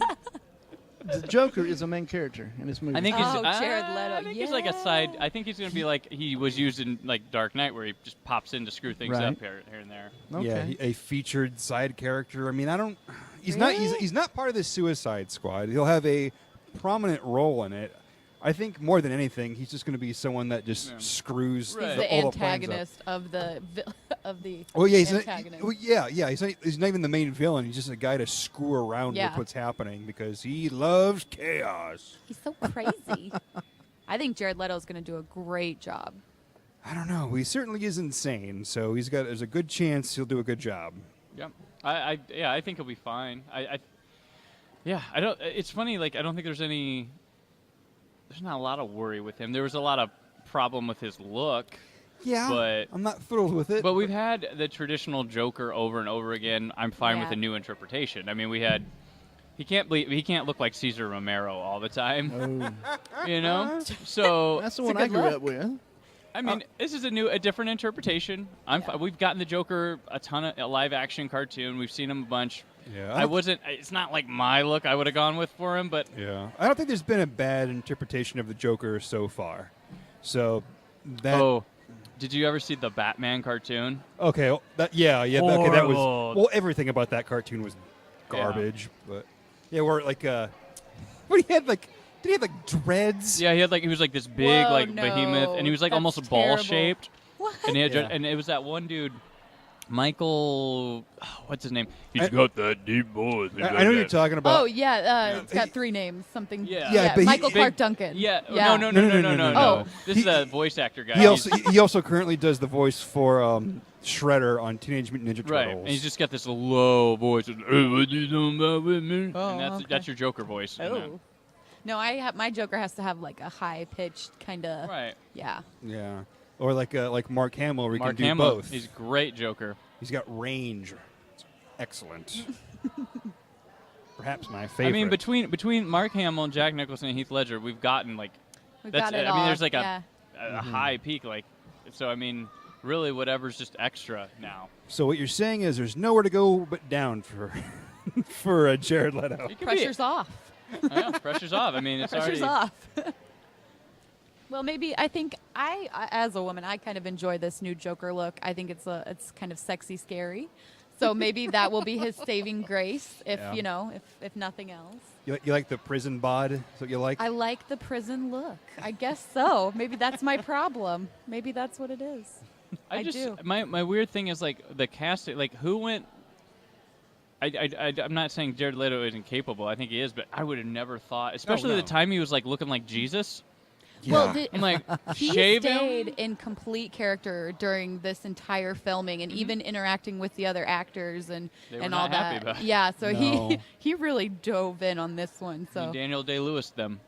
Speaker 2: the Joker is a main character in this movie.
Speaker 4: I think he's
Speaker 5: Oh, Jared Leto,
Speaker 4: I think he's like a side. I think he's going to be like he was used in like Dark Knight, where he just pops in to screw things
Speaker 2: Right.
Speaker 4: up here and there.
Speaker 2: Okay.
Speaker 6: Yeah, a featured side character. I mean, I don't. He's not. He's not part of the Suicide Squad. He'll have a prominent role in it. I think more than anything, he's just going to be someone that just
Speaker 4: Yeah.
Speaker 6: screws
Speaker 4: Right.
Speaker 5: He's the
Speaker 6: all the plans up.
Speaker 5: antagonist of the
Speaker 6: Oh yeah, he's
Speaker 5: antagonist.
Speaker 6: yeah. He's not even the main villain. He's just a guy to screw around
Speaker 5: Yeah.
Speaker 6: with what's happening because he loves chaos.
Speaker 5: He's so crazy. I think Jared Leto's going to do a great job.
Speaker 6: I don't know. He certainly is insane, so there's a good chance he'll do a good job.
Speaker 4: Yeah, I think he'll be fine. I don't. It's funny. Like I don't think there's not a lot of worry with him. There was a lot of problem with his look.
Speaker 6: Yeah,
Speaker 4: But-
Speaker 6: I'm not thrilled with it.
Speaker 4: But we've had the traditional Joker over and over again. I'm fine with
Speaker 5: Yeah.
Speaker 4: a new interpretation. I mean, we had he can't look like Cesar Romero all the time.
Speaker 2: Oh,
Speaker 4: You know? So
Speaker 2: that's the
Speaker 5: It's a
Speaker 2: one I
Speaker 5: good
Speaker 2: grew
Speaker 5: look.
Speaker 2: up with.
Speaker 4: I mean, this is a different interpretation. We've gotten the Joker a live action cartoon. We've seen him a bunch.
Speaker 6: Yeah,
Speaker 4: It's not like my look I would have gone with for him, but
Speaker 6: yeah. I don't think there's been a bad interpretation of the Joker so far. So that.
Speaker 4: Did you ever see the Batman cartoon?
Speaker 6: Okay. Okay. That was.
Speaker 4: Horrible.
Speaker 6: Well, everything about that cartoon was garbage. But yeah, where like what he had like. Did he have like dreads?
Speaker 4: Yeah, he was like this big
Speaker 5: Whoa,
Speaker 4: behemoth,
Speaker 5: no.
Speaker 4: and he was like
Speaker 5: That's
Speaker 4: almost
Speaker 5: terrible.
Speaker 4: ball shaped.
Speaker 5: What?
Speaker 4: And
Speaker 6: Yeah.
Speaker 4: and it was that one dude, Michael. What's his name? He's got that deep voice.
Speaker 6: I know what you're talking about.
Speaker 5: Oh yeah, it's got 3 names. Something.
Speaker 4: Yeah.
Speaker 6: but
Speaker 5: Michael
Speaker 6: he-
Speaker 5: Clark Duncan.
Speaker 4: Yeah.
Speaker 5: Yeah.
Speaker 4: No.
Speaker 5: Oh.
Speaker 4: This is the voice actor guy.
Speaker 6: He also currently does the voice for Shredder on Teenage Mutant Ninja
Speaker 4: Right,
Speaker 6: Turtles.
Speaker 4: and he's just got this low voice. Hey, what you doing about with me?
Speaker 5: Oh,
Speaker 4: And
Speaker 5: okay.
Speaker 4: that's your Joker voice. and
Speaker 5: Oh. No, my Joker has to have like a high pitched kind of.
Speaker 4: Right.
Speaker 5: Yeah.
Speaker 6: Yeah. Or like Mark Hamill, where he
Speaker 4: Mark
Speaker 6: can do
Speaker 4: Hamill,
Speaker 6: both.
Speaker 4: he's a great Joker.
Speaker 6: He's got range. It's excellent. Perhaps my favorite.
Speaker 4: I mean, between Mark Hamill and Jack Nicholson and Heath Ledger, we've gotten like
Speaker 5: We've
Speaker 4: that's.
Speaker 5: got it
Speaker 4: I mean,
Speaker 5: all.
Speaker 4: there's like
Speaker 5: yeah.
Speaker 4: a high peak, like so. I mean, really, whatever's just extra now.
Speaker 6: So what you're saying is there's nowhere to go but down for for Jared Leto.
Speaker 4: It could be-
Speaker 5: Pressure's off.
Speaker 4: Yeah, pressure's off. I mean, it's
Speaker 5: Pressure's
Speaker 4: already.
Speaker 5: off. Well, maybe I think I, as a woman, I kind of enjoy this new Joker look. I think it's kind of sexy, scary. So maybe that will be his saving grace, if
Speaker 6: Yeah.
Speaker 5: if nothing else.
Speaker 6: You like the prison bod? Is what you like?
Speaker 5: I like the prison look. I guess so. Maybe that's my problem. Maybe that's what it is. I do.
Speaker 4: My weird thing is like the casting. Like who went? I'm not saying Jared Leto isn't capable. I think he is, but I would have never thought, especially
Speaker 6: no.
Speaker 4: the time he was like looking like Jesus.
Speaker 5: Well,
Speaker 6: Yeah.
Speaker 4: I'm like,
Speaker 5: he
Speaker 4: shave
Speaker 5: stayed
Speaker 4: him.
Speaker 5: in complete character during this entire filming, and even interacting with the other actors and
Speaker 4: They were
Speaker 5: and
Speaker 4: not
Speaker 5: all
Speaker 4: happy
Speaker 5: that.
Speaker 4: about it.
Speaker 5: Yeah, so
Speaker 6: No.
Speaker 5: he really dove in on this one. So
Speaker 4: Daniel Day-Lewis them.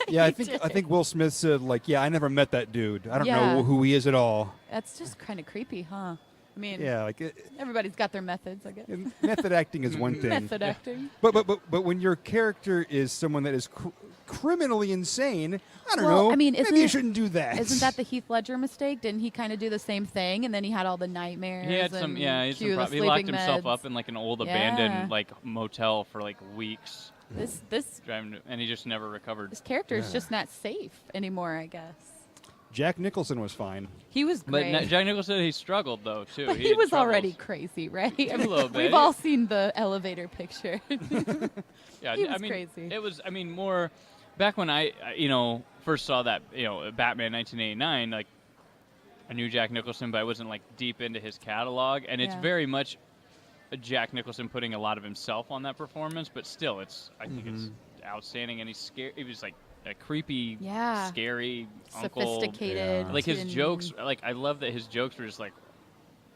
Speaker 6: Yeah, I think Will Smith said like, yeah, I never met that dude. I don't
Speaker 5: Yeah.
Speaker 6: know who he is at all.
Speaker 5: that's just kind of creepy, huh? I mean,
Speaker 6: Yeah, like
Speaker 5: everybody's got their methods, I guess.
Speaker 6: method acting is one thing.
Speaker 5: Method acting.
Speaker 6: But when your character is someone that is criminally insane, I don't
Speaker 5: Well,
Speaker 6: know.
Speaker 5: I mean,
Speaker 6: maybe you shouldn't do that.
Speaker 5: Isn't that the Heath Ledger mistake? Didn't he kind of do the same thing? And then he had all the nightmares.
Speaker 4: He had some,
Speaker 5: and
Speaker 4: he had
Speaker 5: cue
Speaker 4: some
Speaker 5: the
Speaker 4: he locked
Speaker 5: sleeping
Speaker 4: himself
Speaker 5: meds.
Speaker 4: up in like an old
Speaker 5: Yeah.
Speaker 4: abandoned like motel for like weeks,
Speaker 5: This
Speaker 4: and he just never recovered.
Speaker 5: character is just not safe anymore, I guess.
Speaker 6: Jack Nicholson was fine.
Speaker 5: He was
Speaker 4: But
Speaker 5: great.
Speaker 4: Jack Nicholson, he struggled though too.
Speaker 5: But he
Speaker 4: had
Speaker 5: was
Speaker 4: troubles.
Speaker 5: already crazy, right? I mean,
Speaker 4: little bit.
Speaker 5: We've all seen the elevator picture.
Speaker 4: Yeah,
Speaker 5: he
Speaker 4: I
Speaker 5: was
Speaker 4: mean,
Speaker 5: crazy.
Speaker 4: It was. I mean, more back when I first saw that Batman 1989. Like, I knew Jack Nicholson, but I wasn't like deep into his catalog, and it's
Speaker 5: Yeah.
Speaker 4: very much Jack Nicholson putting a lot of himself on that performance. But still, I think it's outstanding, and he's scary. He was like a creepy,
Speaker 5: Yeah.
Speaker 4: scary uncle.
Speaker 5: Sophisticated.
Speaker 6: Yeah.
Speaker 4: Like his
Speaker 5: and-
Speaker 4: jokes, like I love that his jokes were just like.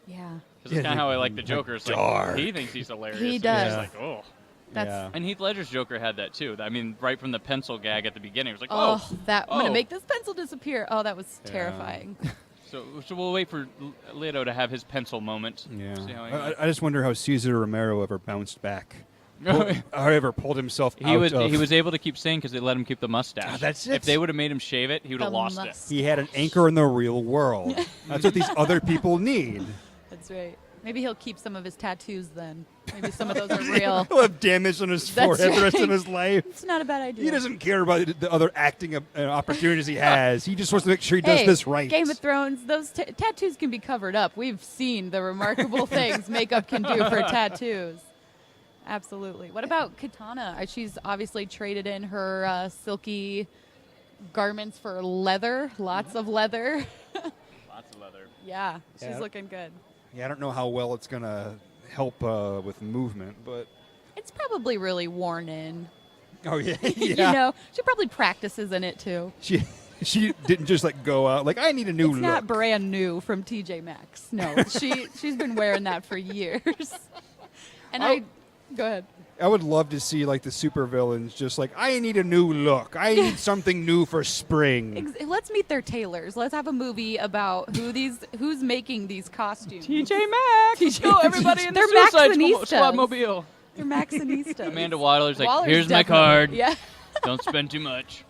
Speaker 5: Yeah.
Speaker 4: Because it's kind of how I like the Joker. It's like
Speaker 6: dark.
Speaker 4: he thinks he's hilarious.
Speaker 5: He
Speaker 4: and
Speaker 5: does.
Speaker 4: He's just like, oh.
Speaker 5: That's
Speaker 6: Yeah.
Speaker 4: And Heath Ledger's Joker had that too. I mean, right from the pencil gag at the beginning, it was like,
Speaker 5: I'm
Speaker 4: oh.
Speaker 5: gonna make this pencil disappear. Oh, that was terrifying.
Speaker 4: So we'll wait for Leto to have his pencil moment.
Speaker 6: Yeah.
Speaker 4: See how he
Speaker 6: I just wonder how Cesar Romero ever bounced back. Or ever pulled himself
Speaker 4: he
Speaker 6: out
Speaker 4: was
Speaker 6: of.
Speaker 4: he was able to keep saying because they let him keep the mustache.
Speaker 6: Ah, that's
Speaker 4: If
Speaker 6: it.
Speaker 4: they would have made him shave it, he would have
Speaker 5: The
Speaker 4: lost it.
Speaker 5: mustache.
Speaker 6: He had an anchor in the real world. That's what these other people need.
Speaker 5: That's right. Maybe he'll keep some of his tattoos then. Maybe some of those are real.
Speaker 6: He'll have damage on his
Speaker 5: That's
Speaker 6: forehead the rest of
Speaker 5: right.
Speaker 6: his life.
Speaker 5: It's not a bad idea.
Speaker 6: He doesn't care about the other acting opportunities he has. He just wants to make sure he does
Speaker 5: Hey,
Speaker 6: this right.
Speaker 5: Game of Thrones, those tattoos can be covered up. We've seen the remarkable things makeup can do for tattoos. Absolutely. What about Katana? She's obviously traded in her silky garments for leather, lots of leather.
Speaker 4: Lots of leather.
Speaker 5: Yeah, she's
Speaker 6: Yeah.
Speaker 5: looking good.
Speaker 6: Yeah, I don't know how well it's going to help with movement, but...
Speaker 5: It's probably really worn in.
Speaker 6: Oh, yeah.
Speaker 5: You know, she probably practices in it too.
Speaker 6: She didn't just like go out like I need a new
Speaker 5: It's
Speaker 6: look.
Speaker 5: not brand new from TJ Maxx. No, she's been wearing that for years. And go ahead.
Speaker 6: I would love to see like the supervillains just like I need a new look. I need something new for spring.
Speaker 5: Let's meet their tailors. Let's have a movie about who's making these costumes.
Speaker 4: TJ Maxx.
Speaker 5: Go, everybody in the They're
Speaker 4: Suicide
Speaker 5: Maxxinistas.
Speaker 4: Squad mobile.
Speaker 5: They're Maxinistas.
Speaker 4: Amanda Waller's like,
Speaker 5: Waller's
Speaker 4: here's my
Speaker 5: definitely-
Speaker 4: card.
Speaker 5: Yeah.
Speaker 4: Don't spend too much.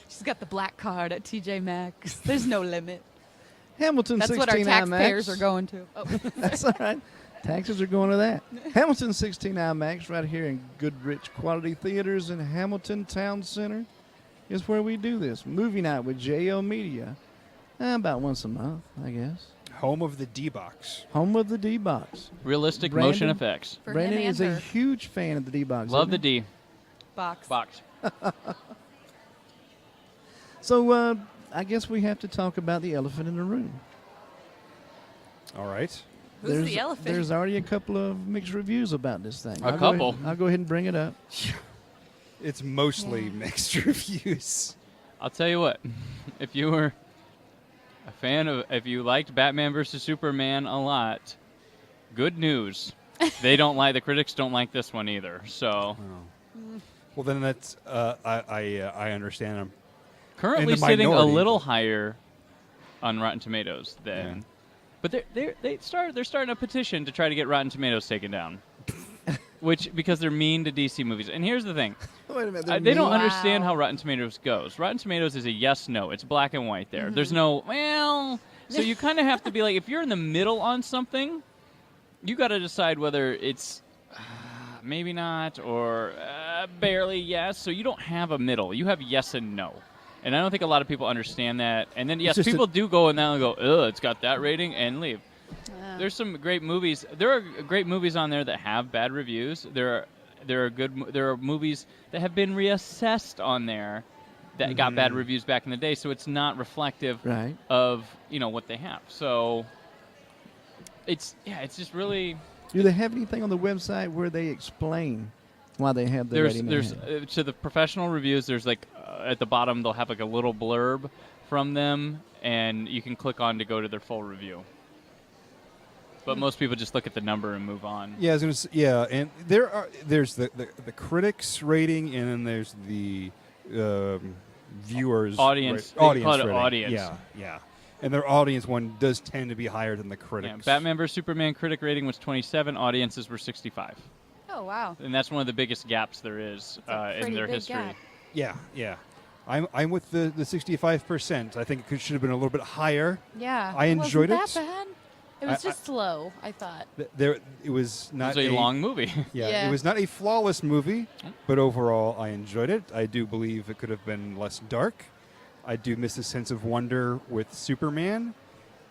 Speaker 5: She's got the black card at TJ Maxx. There's no limit.
Speaker 2: Hamilton
Speaker 5: That's
Speaker 2: 16
Speaker 5: what our taxpayers
Speaker 2: IMAX.
Speaker 5: are going to. Oh.
Speaker 2: That's all right. Taxes are going to that. Hamilton 16 IMAX right here in Goodrich Quality Theaters in Hamilton Town Center is where we do this. Movie night with JL Media. About once a month, I guess.
Speaker 6: Home of the D-Box.
Speaker 2: Home of the D-Box.
Speaker 4: Realistic
Speaker 2: Brandon?
Speaker 4: motion effects.
Speaker 5: For
Speaker 2: Brandon
Speaker 5: him and
Speaker 2: is a
Speaker 5: her.
Speaker 2: huge fan of the D-Box.
Speaker 4: Love the
Speaker 2: isn't he?
Speaker 4: D.
Speaker 5: Box.
Speaker 4: Box.
Speaker 2: So I guess we have to talk about the elephant in the room.
Speaker 6: All right.
Speaker 5: Who's the elephant?
Speaker 2: There's already a couple of mixed reviews about this thing.
Speaker 4: A couple.
Speaker 2: I'll go ahead and bring it up.
Speaker 6: It's mostly mixed reviews.
Speaker 4: I'll tell you what. If you were a fan of, if you liked Batman vs. Superman a lot, good news. They don't like, the critics don't like this one either. So
Speaker 6: Well, then that's I understand. I'm
Speaker 4: currently
Speaker 6: in the
Speaker 4: sitting a
Speaker 6: minority.
Speaker 4: little higher on Rotten Tomatoes than.
Speaker 6: Yeah.
Speaker 4: But they're starting a petition to try to get Rotten Tomatoes taken down, because they're mean to DC movies. And here's the thing:
Speaker 2: Wait a minute.
Speaker 4: they don't
Speaker 5: Wow.
Speaker 4: understand how Rotten Tomatoes goes. Rotten Tomatoes is a yes/no. It's black and white there. There's no well. So you kind of have to be like, if you're in the middle on something, you got to decide whether it's maybe not or barely yes. So you don't have a middle. You have yes and no. And I don't think a lot of people understand that. And then, yes,
Speaker 6: just
Speaker 4: people do go in there and go, ugh, it's got that rating, and leave.
Speaker 5: Yeah.
Speaker 4: There's some great movies. There are great movies on there that have bad reviews. There are movies that have been reassessed on there that got bad reviews back in the day, so it's not reflective
Speaker 2: Right.
Speaker 4: of, what they have. So it's just really
Speaker 2: Do they have anything on the website where they explain why they have the rating? they have?
Speaker 4: to the professional reviews, there's like at the bottom they'll have like a little blurb from them, and you can click on to go to their full review. But most people just look at the number and move on.
Speaker 6: Yeah, I was gonna say, yeah, and there's the critics rating, and then there's the viewers
Speaker 4: Audience.
Speaker 6: ra-
Speaker 4: They call it
Speaker 6: rating.
Speaker 4: audience.
Speaker 6: Yeah, and their audience one does tend to be higher than the
Speaker 4: Yeah,
Speaker 6: critics.
Speaker 4: Batman vs Superman critic rating was 27. Audiences were 65,
Speaker 5: Oh, wow.
Speaker 4: and that's one of the biggest gaps there is
Speaker 5: That's a
Speaker 4: in
Speaker 5: pretty
Speaker 4: their
Speaker 5: big
Speaker 4: history.
Speaker 5: gap.
Speaker 6: Yeah. I'm with the 65%. I think it should have been a little bit higher.
Speaker 5: Yeah.
Speaker 6: I enjoyed
Speaker 5: wasn't
Speaker 6: it.
Speaker 5: that bad? It was just slow, I thought.
Speaker 6: It was
Speaker 4: It
Speaker 6: not
Speaker 4: was a long movie.
Speaker 6: Yeah, it was not a flawless movie, but overall I enjoyed it. I do believe it could have been less dark. I do miss a sense of wonder with Superman.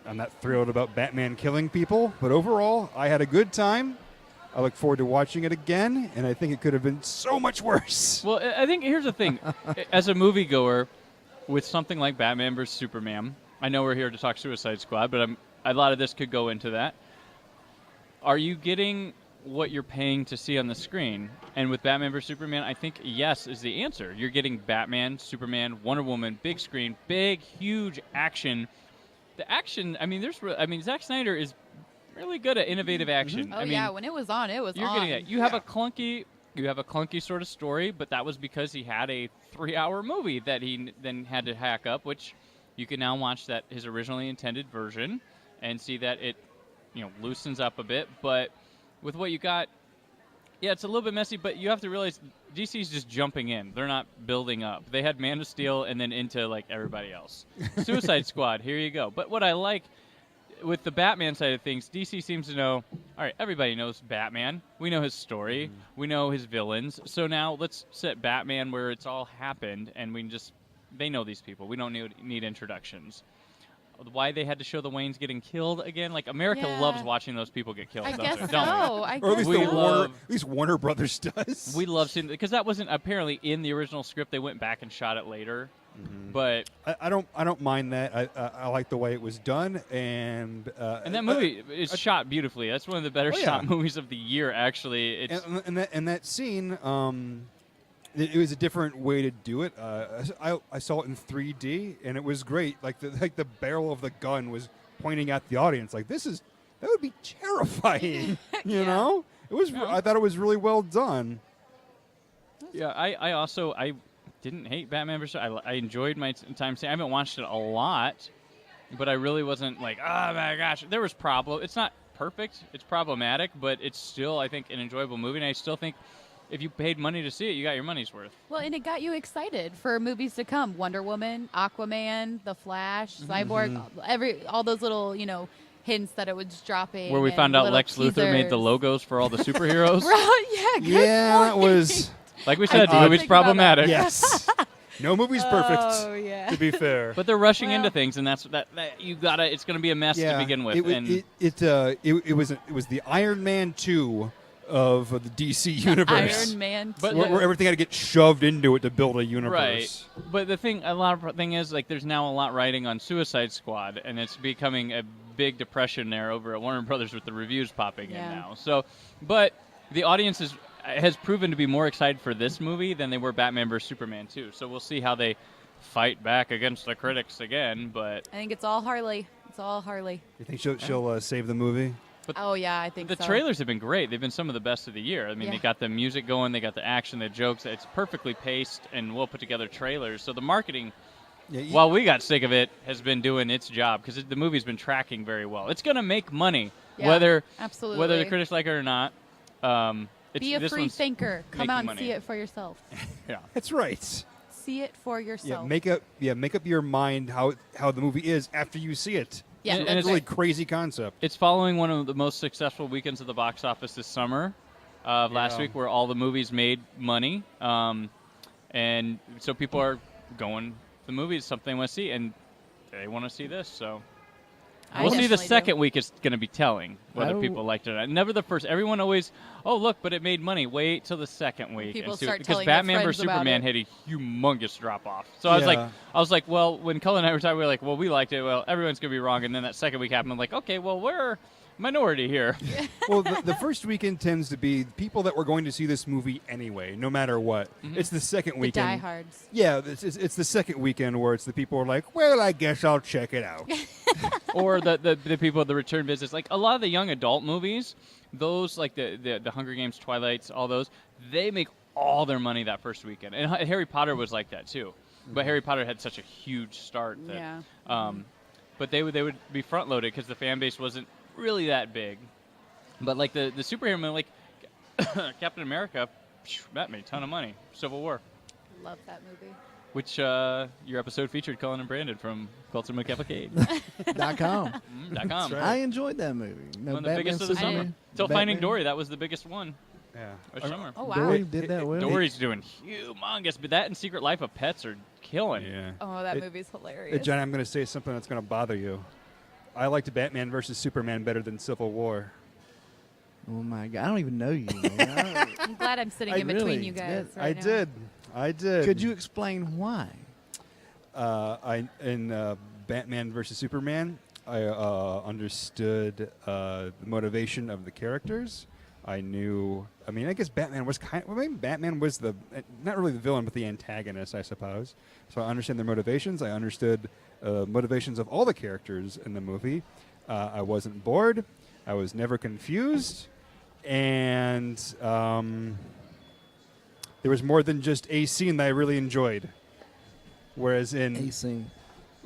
Speaker 6: I'm not thrilled about Batman killing people, but overall I had a good time. I look forward to watching it again, and I think it could have been so much worse.
Speaker 4: Well, I think here's the thing. As a moviegoer, with something like Batman vs. Superman, I know we're here to talk Suicide Squad, but a lot of this could go into that. Are you getting what you're paying to see on the screen? And with Batman vs. Superman, I think yes is the answer. You're getting Batman, Superman, Wonder Woman, big screen, big, huge action. The action, Zack Snyder is really good at innovative action.
Speaker 5: Oh, yeah. When it was on, it was
Speaker 4: You're
Speaker 5: on.
Speaker 4: getting it. You have a clunky sort of story, but that was because he had a 3-hour movie that he then had to hack up, which you can now watch that his originally intended version and see that it, loosens up a bit. But with what you got, yeah, it's a little bit messy, but you have to realize DC's just jumping in. They're not building up. They had Man of Steel and then into like everybody else. Suicide Squad, here you go. But what I like with the Batman side of things, DC seems to know, all right, everybody knows Batman. We know his story. We know his villains. So now let's set Batman where it's all happened, and they know these people. We don't need introductions. Why they had to show the Waynes getting killed again? Like, America
Speaker 5: Yeah.
Speaker 4: loves watching those people get killed.
Speaker 5: I
Speaker 4: don't
Speaker 5: guess
Speaker 4: they?
Speaker 5: so.
Speaker 4: Don't we?
Speaker 5: I
Speaker 6: Or at
Speaker 5: guess
Speaker 6: least,
Speaker 5: so.
Speaker 6: at least Warner Brothers does.
Speaker 4: We love seeing, because that wasn't apparently in the original script. They went back and shot it later. But
Speaker 6: I don't mind that. I like the way it was done, and
Speaker 4: that movie is shot beautifully. That's one of the better
Speaker 6: Oh, yeah.
Speaker 4: shot movies of the year. Actually, it's
Speaker 6: and that scene, it was a different way to do it. I saw it in 3D, and it was great. Like the barrel of the gun was pointing at the audience. Like that would be terrifying. You know, it was.
Speaker 4: Yeah.
Speaker 6: I thought it was really well done.
Speaker 4: yeah. I didn't hate Batman vs. I enjoyed my time seeing. I haven't watched it a lot, but I really wasn't like, oh my gosh. There was problem. It's not perfect. It's problematic, but it's still, I think, an enjoyable movie. And I still think if you paid money to see it, you got your money's worth.
Speaker 5: Well, and it got you excited for movies to come. Wonder Woman, Aquaman, The Flash, Cyborg, all those little, hints that it was dropping.
Speaker 4: Where we
Speaker 5: and
Speaker 4: found out
Speaker 5: little
Speaker 4: Lex Luthor made the
Speaker 5: teasers.
Speaker 4: logos for all the superheroes.
Speaker 5: Yeah, good
Speaker 6: Yeah, it
Speaker 5: point.
Speaker 6: was.
Speaker 4: Like we said, the
Speaker 5: didn't
Speaker 4: movie's
Speaker 5: think about that.
Speaker 4: problematic.
Speaker 6: Yes. No movie's perfect.
Speaker 5: Oh, yeah.
Speaker 6: To be fair.
Speaker 4: But they're rushing
Speaker 5: Well-
Speaker 4: into things, and that's that you gotta. It's gonna be a mess to begin with.
Speaker 6: It was the Iron Man 2 of the DC universe.
Speaker 5: Iron Man.
Speaker 4: But
Speaker 6: Where everything had to get shoved into it to build a universe.
Speaker 4: Right. But a lot of thing is, like, there's now a lot riding on Suicide Squad, and it's becoming a big depression there over at Warner Brothers with the reviews popping in now. So, but the audience has proven to be more excited for this movie than they were Batman vs Superman 2. So we'll see how they fight back against the critics again. But
Speaker 5: I think it's all Harley. It's all Harley.
Speaker 6: You think she'll save the movie?
Speaker 5: Oh, yeah, I think
Speaker 4: the
Speaker 5: so.
Speaker 4: trailers have been great. They've been some of the best of the year. I mean,
Speaker 5: Yeah.
Speaker 4: they got the music going, they got the action, the jokes. It's perfectly paced and well put together trailers. So the marketing, while we got sick of it, has been doing its job because the movie's been tracking very well. It's going to make money,
Speaker 5: Yeah,
Speaker 4: whether
Speaker 5: absolutely.
Speaker 4: the critics like it or not.
Speaker 5: Be a
Speaker 4: this
Speaker 5: free
Speaker 4: one's
Speaker 5: thinker. Come
Speaker 4: making
Speaker 5: out and
Speaker 4: money.
Speaker 5: see it for yourself.
Speaker 4: Yeah.
Speaker 6: That's right.
Speaker 5: See it for yourself.
Speaker 6: Make up your mind how the movie is after you see it.
Speaker 5: Yeah,
Speaker 4: And
Speaker 6: it's
Speaker 5: that's
Speaker 6: a really
Speaker 5: right.
Speaker 6: crazy concept.
Speaker 4: It's following one of the most successful weekends of the box office this summer, last
Speaker 6: Yeah.
Speaker 4: week, where all the movies made money. And so people are going, the movie is something they want to see, and they want to see this. So
Speaker 5: I
Speaker 4: we'll see. The
Speaker 5: definitely do.
Speaker 4: second week is going to be telling whether
Speaker 2: I-
Speaker 4: people liked it or not. Never the first. Everyone always, oh, look, but it made money. Wait till the second week.
Speaker 5: People
Speaker 4: and see
Speaker 5: start
Speaker 4: because
Speaker 5: telling their
Speaker 4: Batman vs.
Speaker 5: friends about
Speaker 4: Superman
Speaker 5: it.
Speaker 4: had a humongous drop off. So I was like, well, when Cullen and I were talking, we were like, well, we liked it. Well, everyone's going to be wrong. And then that second week happened. I'm like, okay, well, we're minority here.
Speaker 6: Well, the first weekend tends to be people that were going to see this movie anyway, no matter what. It's the second
Speaker 5: The
Speaker 6: weekend.
Speaker 5: diehards.
Speaker 6: Yeah, it's the second weekend where it's the people who are like, well, I guess I'll check it out.
Speaker 4: Or the people at the return visits. Like a lot of the young adult movies, those like the Hunger Games, Twilights, all those, they make all their money that first weekend. And Harry Potter was like that too. But Harry Potter had such a huge start that
Speaker 5: Yeah.
Speaker 4: but they would be front loaded because the fan base wasn't really that big. But like the superhero movie, like Captain America, that made a ton of money. Civil War,
Speaker 5: Love that movie.
Speaker 4: which your episode featured Cullen and Brandon from Culture Cavalcade.
Speaker 2: .com.
Speaker 4: .com.
Speaker 6: right.
Speaker 2: I enjoyed that movie.
Speaker 4: One of the biggest of the
Speaker 2: Superman,
Speaker 4: summer. Till Finding
Speaker 2: Batman.
Speaker 4: Dory, that was the biggest one
Speaker 6: Yeah.
Speaker 4: of summer.
Speaker 5: Oh, wow.
Speaker 2: Dory did that well.
Speaker 4: Dory's doing humongous, but that and Secret Life of Pets are killing.
Speaker 6: Yeah.
Speaker 5: Oh, that
Speaker 6: It-
Speaker 5: movie's hilarious.
Speaker 6: Johnny, I'm going to say something that's going to bother you. I liked Batman versus Superman better than Civil War.
Speaker 2: Oh my God! I don't even know you. Man.
Speaker 5: I'm glad I'm sitting
Speaker 2: I
Speaker 5: in between
Speaker 2: really-
Speaker 5: you guys.
Speaker 2: yeah,
Speaker 5: right now.
Speaker 6: I did.
Speaker 2: Could you explain why?
Speaker 6: In Batman versus Superman, I understood the motivation of the characters. I knew. I mean, I guess Batman was Batman was not really the villain, but the antagonist, I suppose. So I understand their motivations. I understood motivations of all the characters in the movie. I wasn't bored. I was never confused, and there was more than just a scene that I really enjoyed. Whereas
Speaker 2: A
Speaker 6: in
Speaker 2: scene.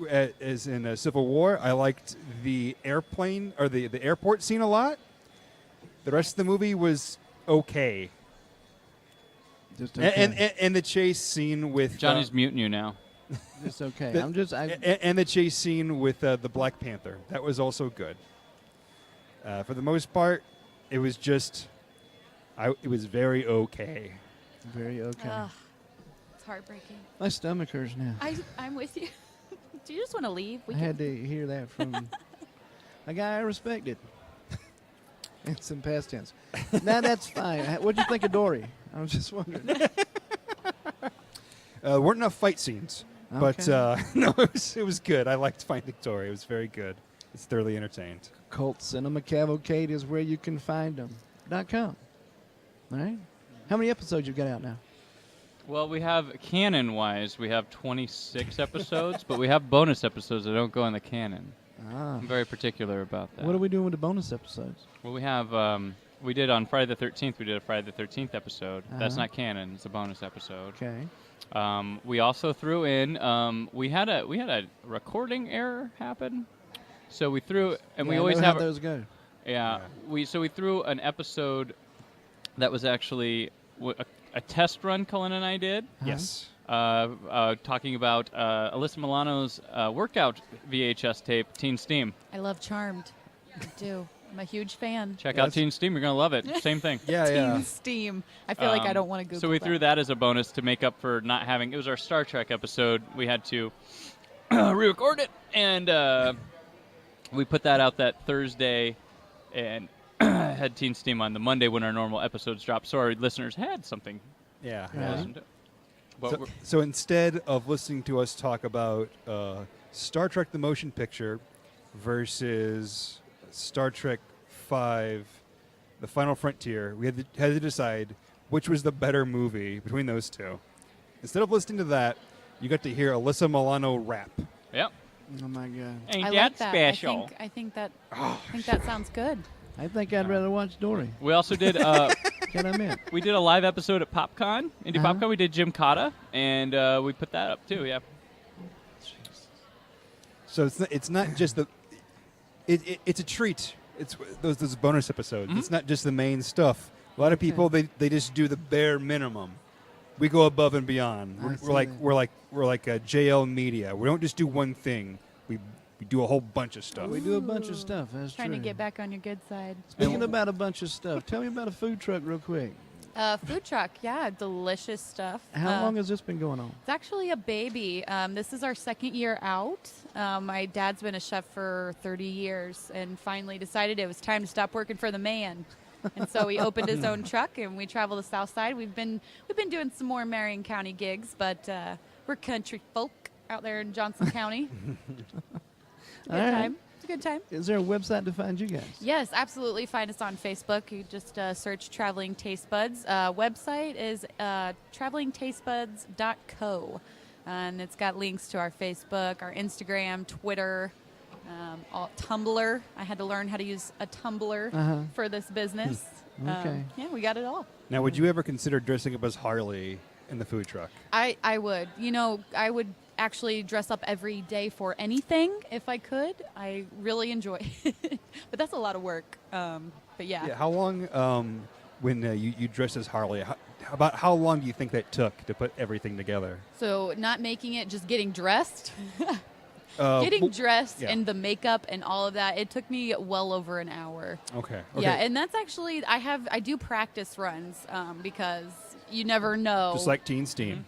Speaker 6: as in Civil War, I liked the airplane or the airport scene a lot. The rest of the movie was okay,
Speaker 2: Just okay.
Speaker 6: and the chase scene with
Speaker 4: Johnny's muting you now.
Speaker 2: Just okay.
Speaker 6: the-
Speaker 2: I'm just.
Speaker 6: and the chase scene with the Black Panther. That was also good. For the most part, it was just, it was very okay.
Speaker 2: Very okay.
Speaker 5: Ugh, it's heartbreaking.
Speaker 2: My stomach hurts now.
Speaker 5: I'm with you. Do you just want to leave?
Speaker 2: I had to hear that from a guy I respected. It's in past tense. Now that's fine. What'd you think of Dory? I was just wondering.
Speaker 6: Weren't enough fight scenes, but
Speaker 2: Okay.
Speaker 6: no, it was good. I liked Finding Dory. It was very good. It's thoroughly entertained.
Speaker 2: Cult Cinema Cavalcade is where you can find them. .com. All right. How many episodes you got out now?
Speaker 4: Well, we have canon-wise, we have 26 episodes, but we have bonus episodes that don't go in the canon.
Speaker 2: Ah.
Speaker 4: I'm very particular about that.
Speaker 2: What are we doing with the bonus episodes?
Speaker 4: Well, we have, we did on Friday the 13th, we did a Friday the 13th episode. That's
Speaker 2: Uh-huh.
Speaker 4: not canon, it's a bonus episode.
Speaker 2: Okay.
Speaker 4: We also threw in, we had a recording error happen. So we threw, and
Speaker 2: Yeah,
Speaker 4: we
Speaker 2: I
Speaker 4: always
Speaker 2: know
Speaker 4: have,
Speaker 2: how those go.
Speaker 4: Yeah. We threw an episode that was actually a test run Cullen and I did.
Speaker 6: Yes.
Speaker 4: Talking about Alyssa Milano's workout VHS tape, Teen Steam.
Speaker 5: I love Charmed. I do. I'm a huge fan.
Speaker 4: Check out Teen Steam. You're going to love it. Same thing.
Speaker 5: Teen Steam. I feel like I don't want to Google
Speaker 4: So we threw that as a bonus to make up for not having... It was our Star Trek episode. We had to re-record it, and we put that out that Thursday, and had Teen Steam on the Monday when our normal episodes dropped, so our listeners had something
Speaker 6: Yeah.
Speaker 4: to listen to. But
Speaker 6: So instead of listening to us talk about Star Trek the Motion Picture versus Star Trek V, The Final Frontier, we had to decide which was the better movie between those two. Instead of listening to that, you got to hear Alyssa Milano rap.
Speaker 4: Yep.
Speaker 2: Oh my God!
Speaker 4: Ain't
Speaker 5: I
Speaker 4: that
Speaker 5: like that.
Speaker 4: special?
Speaker 5: I think that sounds good.
Speaker 2: I think I'd rather watch Dory.
Speaker 4: We also did...
Speaker 2: Can I admit?
Speaker 4: we did a live episode at PopCon, Indie PopCon. We did Jim Cotta, and we put that up too, yeah.
Speaker 6: So it's not just the... It's a treat. It's those bonus episodes. It's not just the main stuff. A lot of people they just do the bare minimum. We go above and beyond. We're like JL Media. We don't just do one thing. We do a whole bunch of stuff.
Speaker 2: We do a bunch of stuff. That's
Speaker 5: Trying
Speaker 2: true.
Speaker 5: to get back on your good side.
Speaker 2: Speaking about a bunch of stuff, tell me about a food truck real quick.
Speaker 5: Food truck, yeah, delicious stuff.
Speaker 2: How long has this been going on?
Speaker 5: It's actually a baby. This is our second year out. My dad's been a chef for 30 years and finally decided it was time to stop working for the man. And so he opened his own truck, and we travel the South Side. We've been doing some more Marion County gigs, but we're country folk out there in Johnson County.
Speaker 2: All right.
Speaker 5: Time. It's a good time.
Speaker 2: Is there a website to find you guys?
Speaker 5: Yes, absolutely. Find us on Facebook. You just search Traveling Taste Buds. Website is travelingtastebuds.co. And it's got links to our Facebook, our Instagram, Twitter, Tumblr. I had to learn how to use a Tumblr for this business.
Speaker 2: Okay.
Speaker 5: Yeah, we got it all.
Speaker 6: Now, would you ever consider dressing up as Harley in the food truck?
Speaker 5: I would. I would actually dress up every day for anything if I could. I really enjoy it. But that's a lot of work. But yeah.
Speaker 6: How long, when you dressed as Harley, about how long do you think that took to put everything together?
Speaker 5: So not making it, just getting dressed. Getting dressed
Speaker 6: yeah.
Speaker 5: and the makeup and all of that, it took me well over an hour.
Speaker 6: Okay.
Speaker 5: Yeah, and that's actually, I do practice runs because you never know.
Speaker 6: Just like Teen Steam.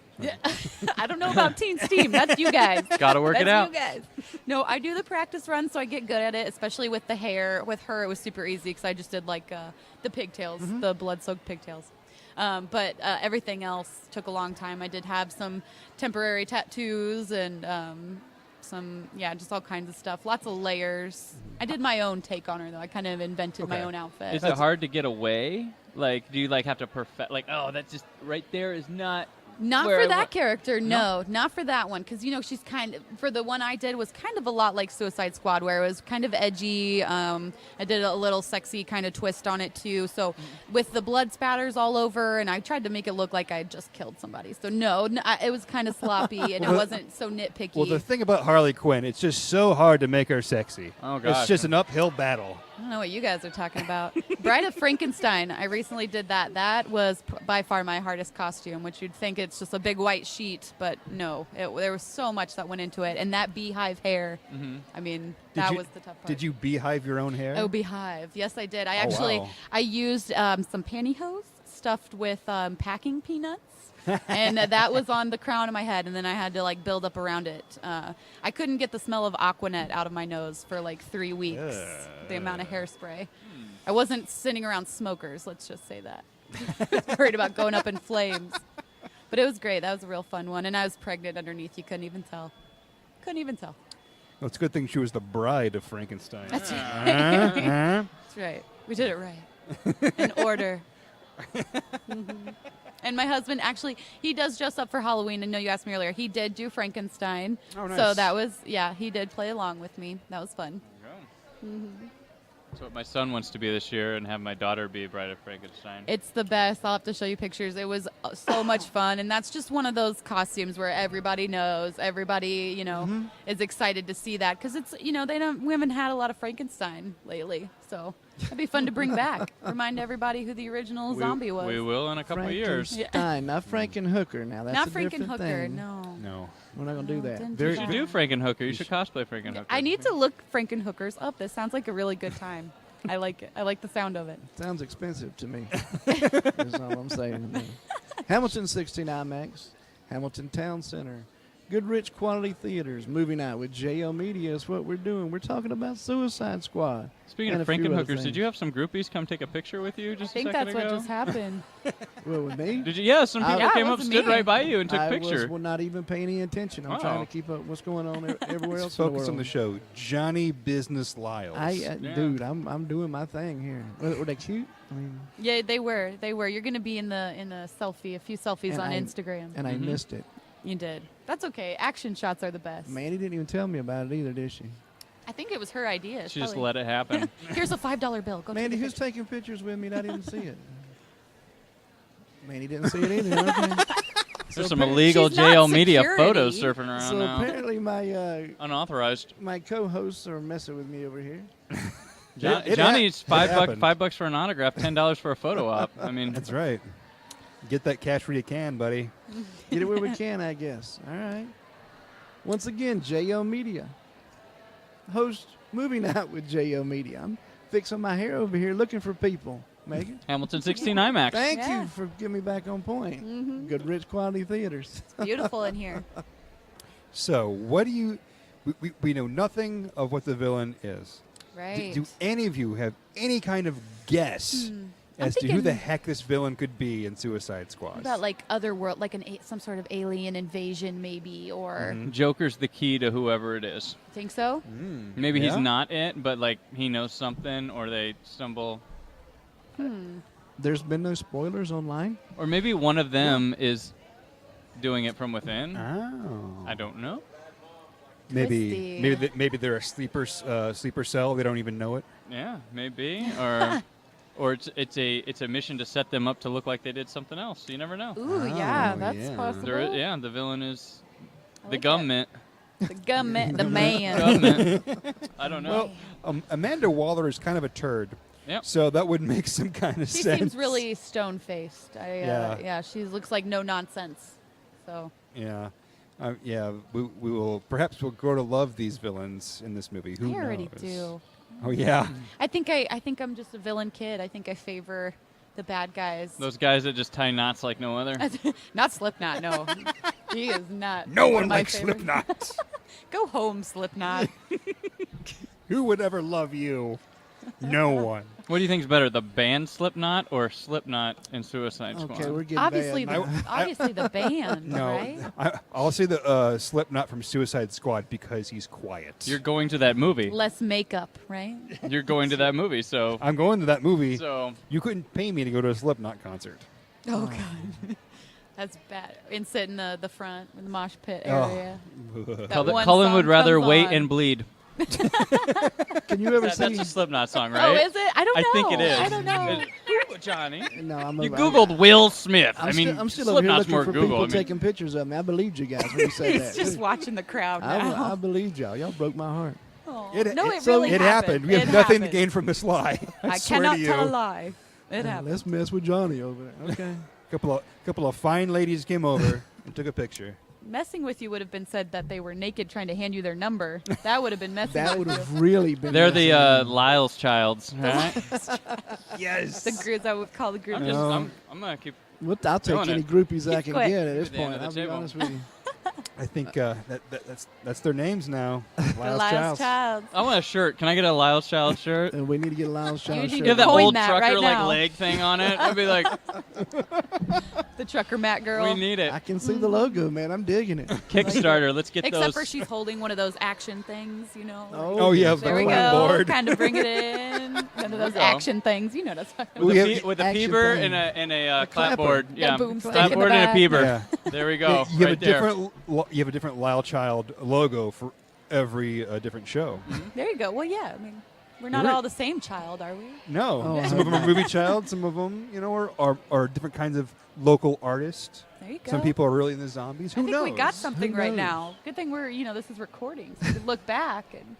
Speaker 5: I don't know about Teen Steam. That's you guys.
Speaker 4: Gotta work it out.
Speaker 5: You guys. No, I do the practice run so I get good at it, especially with the hair. With her, it was super easy because I just did like the pigtails, the blood-soaked pigtails. But everything else took a long time. I did have some temporary tattoos and just all kinds of stuff. Lots of layers. I did my own take on her, though. I kind of invented my own outfit.
Speaker 4: Is it hard to get away? Like, do you have to perfect? Like, oh, that's just right there is not.
Speaker 5: Not
Speaker 4: where
Speaker 5: for
Speaker 4: I
Speaker 5: that
Speaker 4: wa-
Speaker 5: character, no. Not for that one. Because, she's for the one I did was kind of a lot like Suicide Squad, where it was kind of edgy. I did a little sexy kind of twist on it, too. So with the blood spatters all over, and I tried to make it look like I just killed somebody. So, no, it was kind of sloppy, and it wasn't so nitpicky.
Speaker 6: Well, the thing about Harley Quinn, it's just so hard to make her sexy.
Speaker 4: Oh, gosh.
Speaker 6: It's just an uphill battle.
Speaker 5: I don't know what you guys are talking about. Bride of Frankenstein. I recently did that. That was by far my hardest costume, which you'd think it's just a big white sheet, but no. There was so much that went into it. And that beehive hair, I mean, that was the tough part.
Speaker 6: Did you beehive your own hair?
Speaker 5: Oh, beehive. Yes, I did.
Speaker 6: Wow.
Speaker 5: I used some pantyhose stuffed with packing peanuts. And that was on the crown of my head, and then I had to build up around it. I couldn't get the smell of Aquanet out of my nose for 3 weeks. The amount of hairspray. I wasn't sitting around smokers. Let's just say that. I was worried about going up in flames. But it was great. That was a real fun one, and I was pregnant underneath. You couldn't even tell.
Speaker 6: Well, it's a good thing she was the bride of Frankenstein.
Speaker 5: That's right. That's right. We did it right. In order. And my husband, actually, he does dress up for Halloween. I know you asked me earlier. He did do Frankenstein.
Speaker 6: Oh, nice.
Speaker 5: So that was, he did play along with me. That was fun.
Speaker 4: That's what my son wants to be this year, and have my daughter be Bride of Frankenstein.
Speaker 5: It's the best. I'll have to show you pictures. It was so much fun. And that's just one of those costumes where everybody knows, everybody, is excited to see that. Because it's, we haven't had a lot of Frankenstein lately. So That'd be fun to bring back. Remind everybody who the original zombie was.
Speaker 4: We will in a couple of years.
Speaker 2: Frankenstein, not Frankenhooker. Now that's
Speaker 5: Not
Speaker 2: a different
Speaker 5: Frankenhooker,
Speaker 2: thing.
Speaker 5: no.
Speaker 2: We're not gonna do that.
Speaker 5: didn't
Speaker 4: You
Speaker 5: do
Speaker 4: should
Speaker 5: that.
Speaker 4: do Frankenhooker. You should cosplay Frankenhooker.
Speaker 5: I need to look Frankenhookers up. This sounds like a really good time. I like it. I like the sound of it.
Speaker 2: Sounds expensive to me. That's all I'm saying. To me. Hamilton 16 IMAX, Hamilton Town Center, good rich quality theaters. Movie night with JL Media is what we're doing. We're talking about Suicide Squad.
Speaker 4: Speaking
Speaker 2: and
Speaker 4: of
Speaker 2: a few other
Speaker 4: Frankenhookers, did
Speaker 2: things.
Speaker 4: you have some groupies come take a picture with you
Speaker 5: I
Speaker 4: just
Speaker 5: think
Speaker 4: a second
Speaker 5: that's what
Speaker 4: ago?
Speaker 5: just happened.
Speaker 2: Well, with me,
Speaker 4: Did you? Yeah, some people
Speaker 5: Yeah, it
Speaker 4: came up,
Speaker 5: wasn't
Speaker 4: stood
Speaker 5: me.
Speaker 4: right by you, and took
Speaker 2: I
Speaker 4: picture.
Speaker 2: was not even paying any attention. I'm
Speaker 4: Oh.
Speaker 2: trying to keep up what's going on everywhere
Speaker 6: Let's
Speaker 2: else in the
Speaker 6: focus
Speaker 2: world.
Speaker 6: on the show. Johnny Business Lyles.
Speaker 4: Yeah.
Speaker 2: Dude, I'm doing my thing here. Were they cute? I mean,
Speaker 5: Yeah, they were. You're going to be in a selfie, a few selfies
Speaker 2: And
Speaker 5: on
Speaker 2: I-
Speaker 5: Instagram.
Speaker 2: and I missed it.
Speaker 5: You did. That's okay. Action shots are the best.
Speaker 2: Mandy didn't even tell me about it either, did she?
Speaker 5: I think it was her idea. It's
Speaker 4: She just
Speaker 5: probably-
Speaker 4: let it happen.
Speaker 5: Here's a $5 bill. Go
Speaker 2: Mandy,
Speaker 5: take a
Speaker 2: who's
Speaker 5: picture.
Speaker 2: taking pictures with me and I didn't see it? Mandy didn't see it either. Okay.
Speaker 4: There's some illegal
Speaker 5: She's not
Speaker 4: JL Media
Speaker 5: security.
Speaker 4: photos surfing around
Speaker 2: So
Speaker 4: now.
Speaker 2: apparently my
Speaker 4: Unauthorized.
Speaker 2: my co-hosts are messing with me over here.
Speaker 4: Johnny's
Speaker 6: it happened.
Speaker 4: $5 for an autograph, $10 for a photo op. I mean,
Speaker 6: That's right. Get that cash where you can, buddy.
Speaker 2: Get it where we can, I guess. All right. Once again, JL Media. Host Movie Night with JL Media. I'm fixing my hair over here looking for people. Megan?
Speaker 4: Hamilton 16 IMAX.
Speaker 2: Thank
Speaker 5: Yeah.
Speaker 2: you for getting me back on point.
Speaker 5: Mhm.
Speaker 2: Good, rich, quality theaters.
Speaker 5: Beautiful in here.
Speaker 6: So, what do you... We know nothing of what the villain is.
Speaker 5: Right.
Speaker 6: Do any of you have any kind of guess
Speaker 5: I'm
Speaker 6: as to who the
Speaker 5: thinking-
Speaker 6: heck this villain could be in Suicide Squad?
Speaker 5: About like other world, like some sort of alien invasion, maybe, or
Speaker 6: Mm-hmm.
Speaker 4: Joker's the key to whoever it is.
Speaker 5: think so?
Speaker 4: Maybe he's
Speaker 6: Yeah?
Speaker 4: not it, but like he knows something, or they stumble,
Speaker 2: There's been no spoilers online.
Speaker 4: or maybe one of them is doing it from within.
Speaker 6: Oh.
Speaker 4: I don't know.
Speaker 6: Maybe
Speaker 5: Twisty.
Speaker 6: maybe they're a sleeper cell. They don't even know it.
Speaker 4: Yeah, maybe, or it's a mission to set them up to look like they did something else. You never know.
Speaker 5: Ooh, yeah,
Speaker 6: Oh,
Speaker 5: that's
Speaker 6: yeah.
Speaker 5: possible.
Speaker 4: The villain is
Speaker 5: I
Speaker 4: the
Speaker 5: like that.
Speaker 4: government.
Speaker 5: The government, the man.
Speaker 4: Government. I don't know.
Speaker 6: Well, Amanda Waller is kind of a turd.
Speaker 4: Yep.
Speaker 6: So that would make some kind of
Speaker 5: She
Speaker 6: sense.
Speaker 5: seems really stone-faced.
Speaker 6: Yeah.
Speaker 5: Yeah, she looks like no nonsense. So
Speaker 6: Yeah. Yeah, we will perhaps we'll grow to love these villains in this movie. Who
Speaker 5: I already
Speaker 6: knows?
Speaker 5: do.
Speaker 6: Oh yeah.
Speaker 5: I think I'm just a villain kid. I think I favor the bad guys.
Speaker 4: Those guys that just tie knots like no other.
Speaker 5: Not Slipknot, no. He is not.
Speaker 6: No
Speaker 5: one
Speaker 6: one
Speaker 5: of my
Speaker 6: likes
Speaker 5: favorite-
Speaker 6: Slipknot.
Speaker 5: Go home, Slipknot.
Speaker 6: Who would ever love you? No one.
Speaker 4: What do you think is better, the band Slipknot or Slipknot in Suicide Squad?
Speaker 2: Okay, we're getting
Speaker 5: Obviously,
Speaker 2: bad.
Speaker 5: obviously the band,
Speaker 6: No,
Speaker 5: right?
Speaker 6: I'll say the Slipknot from Suicide Squad because he's quiet.
Speaker 4: You're going to that movie.
Speaker 5: Less makeup, right?
Speaker 4: You're going to that movie, so
Speaker 6: I'm going to that movie.
Speaker 4: so
Speaker 6: You couldn't pay me to go to a Slipknot concert.
Speaker 5: Oh God, that's bad. And sit in the front in the mosh pit
Speaker 6: Oh.
Speaker 5: area. That
Speaker 4: Cullen
Speaker 5: one
Speaker 4: Cullen
Speaker 5: song
Speaker 4: would rather
Speaker 5: comes
Speaker 4: wait
Speaker 5: on.
Speaker 4: and bleed.
Speaker 2: Can you ever
Speaker 4: That's
Speaker 2: see?
Speaker 4: a Slipknot song, right?
Speaker 5: Oh, is it? I don't know.
Speaker 4: I think it is.
Speaker 5: I don't know.
Speaker 4: Ooh, Johnny.
Speaker 2: No, I'm
Speaker 4: You
Speaker 2: over-
Speaker 4: Googled Will Smith.
Speaker 2: I'm
Speaker 4: I mean,
Speaker 2: still, I'm still over here
Speaker 4: Slipknot's
Speaker 2: looking
Speaker 4: more
Speaker 2: for
Speaker 4: Google.
Speaker 2: people
Speaker 4: I mean,
Speaker 2: taking pictures of me. I believed you guys when you said
Speaker 5: He's
Speaker 2: that.
Speaker 5: just watching the crowd now.
Speaker 2: I believed y'all. Y'all broke my heart.
Speaker 5: Oh.
Speaker 6: It-
Speaker 5: no,
Speaker 6: it-
Speaker 5: it
Speaker 6: so
Speaker 5: really
Speaker 6: it happened. We have
Speaker 5: It
Speaker 6: nothing to
Speaker 5: happened.
Speaker 6: gain from this lie.
Speaker 5: I
Speaker 6: swear
Speaker 5: cannot
Speaker 6: to you.
Speaker 5: tell a lie. It
Speaker 2: Yeah,
Speaker 5: happened.
Speaker 2: let's mess with Johnny over there. Okay.
Speaker 6: Couple of fine ladies came over and took a picture.
Speaker 5: Messing with you would have been said that they were naked trying to hand you their number. That would have been messing
Speaker 2: That
Speaker 5: with
Speaker 2: would
Speaker 5: you.
Speaker 2: have really been.
Speaker 4: they're the
Speaker 2: messing with me.
Speaker 4: Lyle's Childs, right?
Speaker 6: Yes.
Speaker 5: The groups I would call the group.
Speaker 4: I'm gonna keep.
Speaker 2: Well, I'll take
Speaker 4: Doing
Speaker 2: any
Speaker 4: it.
Speaker 2: groupies I
Speaker 5: Keep
Speaker 2: can
Speaker 5: quick.
Speaker 2: get at this
Speaker 4: At the end
Speaker 2: point.
Speaker 4: of the
Speaker 2: I'll be
Speaker 4: table.
Speaker 2: honest with you.
Speaker 6: I think that's their names now.
Speaker 5: The
Speaker 6: Lyle's
Speaker 5: last
Speaker 6: Childs.
Speaker 5: child.
Speaker 4: I want a shirt. Can I get a Lyle's Child shirt?
Speaker 2: And we need to get Lyle's Child
Speaker 5: need
Speaker 2: shirt.
Speaker 5: to
Speaker 4: You have that
Speaker 5: Coin
Speaker 4: old
Speaker 5: that
Speaker 4: trucker
Speaker 5: right
Speaker 4: like
Speaker 5: now.
Speaker 4: leg thing on it. I'd be like,
Speaker 5: The trucker Matt girl.
Speaker 4: we need it.
Speaker 2: I can see the logo, man. I'm digging it.
Speaker 4: Kickstarter. Let's get
Speaker 5: Except
Speaker 4: those.
Speaker 5: for she's holding one of those action things, you know.
Speaker 6: Oh, yeah,
Speaker 5: There we
Speaker 6: the
Speaker 5: go.
Speaker 6: board.
Speaker 5: Kind of bring it in. One of those
Speaker 4: go.
Speaker 5: action things, you know. That's what
Speaker 4: with
Speaker 6: We
Speaker 4: a,
Speaker 6: have-
Speaker 4: with a
Speaker 2: action
Speaker 4: peeber
Speaker 2: thing.
Speaker 4: and a
Speaker 2: A clapper.
Speaker 4: clapboard.
Speaker 5: The
Speaker 4: Yeah,
Speaker 5: boomstick in the
Speaker 4: clapboard and a
Speaker 5: back.
Speaker 4: peeber.
Speaker 6: Yeah.
Speaker 4: There we go.
Speaker 6: You have
Speaker 4: right
Speaker 6: a different you have a different Lyle Child logo for every different show.
Speaker 5: There you go. Well, yeah. I mean, we're not
Speaker 6: You're right.
Speaker 5: all the same child, are we?
Speaker 6: No,
Speaker 2: Oh,
Speaker 6: some of them are movie child. Some of them, are different kinds of local artists.
Speaker 5: There you go.
Speaker 6: Some people are really into zombies. Who
Speaker 5: I think
Speaker 6: knows?
Speaker 5: we got something
Speaker 2: Who
Speaker 5: right
Speaker 2: knows?
Speaker 5: now. Good thing we're, this is recording, so we can look back and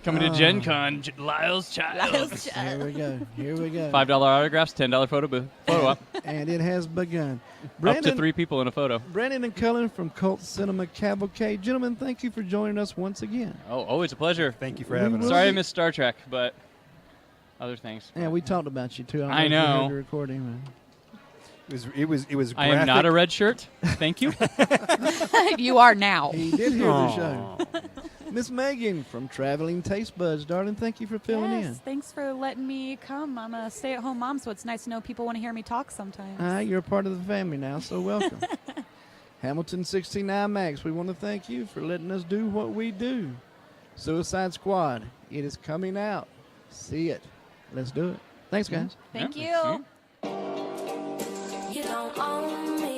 Speaker 4: Coming to Gen Con, Lyle's Child.
Speaker 2: Here we go. Here we go.
Speaker 4: $5 autographs, $10 photo op.
Speaker 2: And it has begun.
Speaker 4: Up to 3 people in a photo.
Speaker 2: Brandon and Cullen from Cult Cinema Cavalcade. Gentlemen, thank you for joining us once again.
Speaker 4: Oh, always a pleasure.
Speaker 6: Thank you for having us.
Speaker 4: Sorry I missed Star Trek, but other things.
Speaker 2: Yeah, we talked about you too.
Speaker 4: I
Speaker 2: don't
Speaker 4: know.
Speaker 2: If you heard the recording.
Speaker 6: It was graphic.
Speaker 4: I am not a red shirt. Thank you.
Speaker 5: You are now.
Speaker 2: He did hear the show. Miss Megan from Traveling Taste Buds, darling, thank you for filling in.
Speaker 5: Thanks for letting me come. I'm a stay-at-home mom, so it's nice to know people want to hear me talk sometimes.
Speaker 2: You're a part of the family now, so welcome. Hamilton 69 Max, we want to thank you for letting us do what we do. Suicide Squad, it is coming out. See it. Let's do it. Thanks, guys.
Speaker 5: Thank
Speaker 4: Yeah,
Speaker 5: you.
Speaker 1: You don't own me.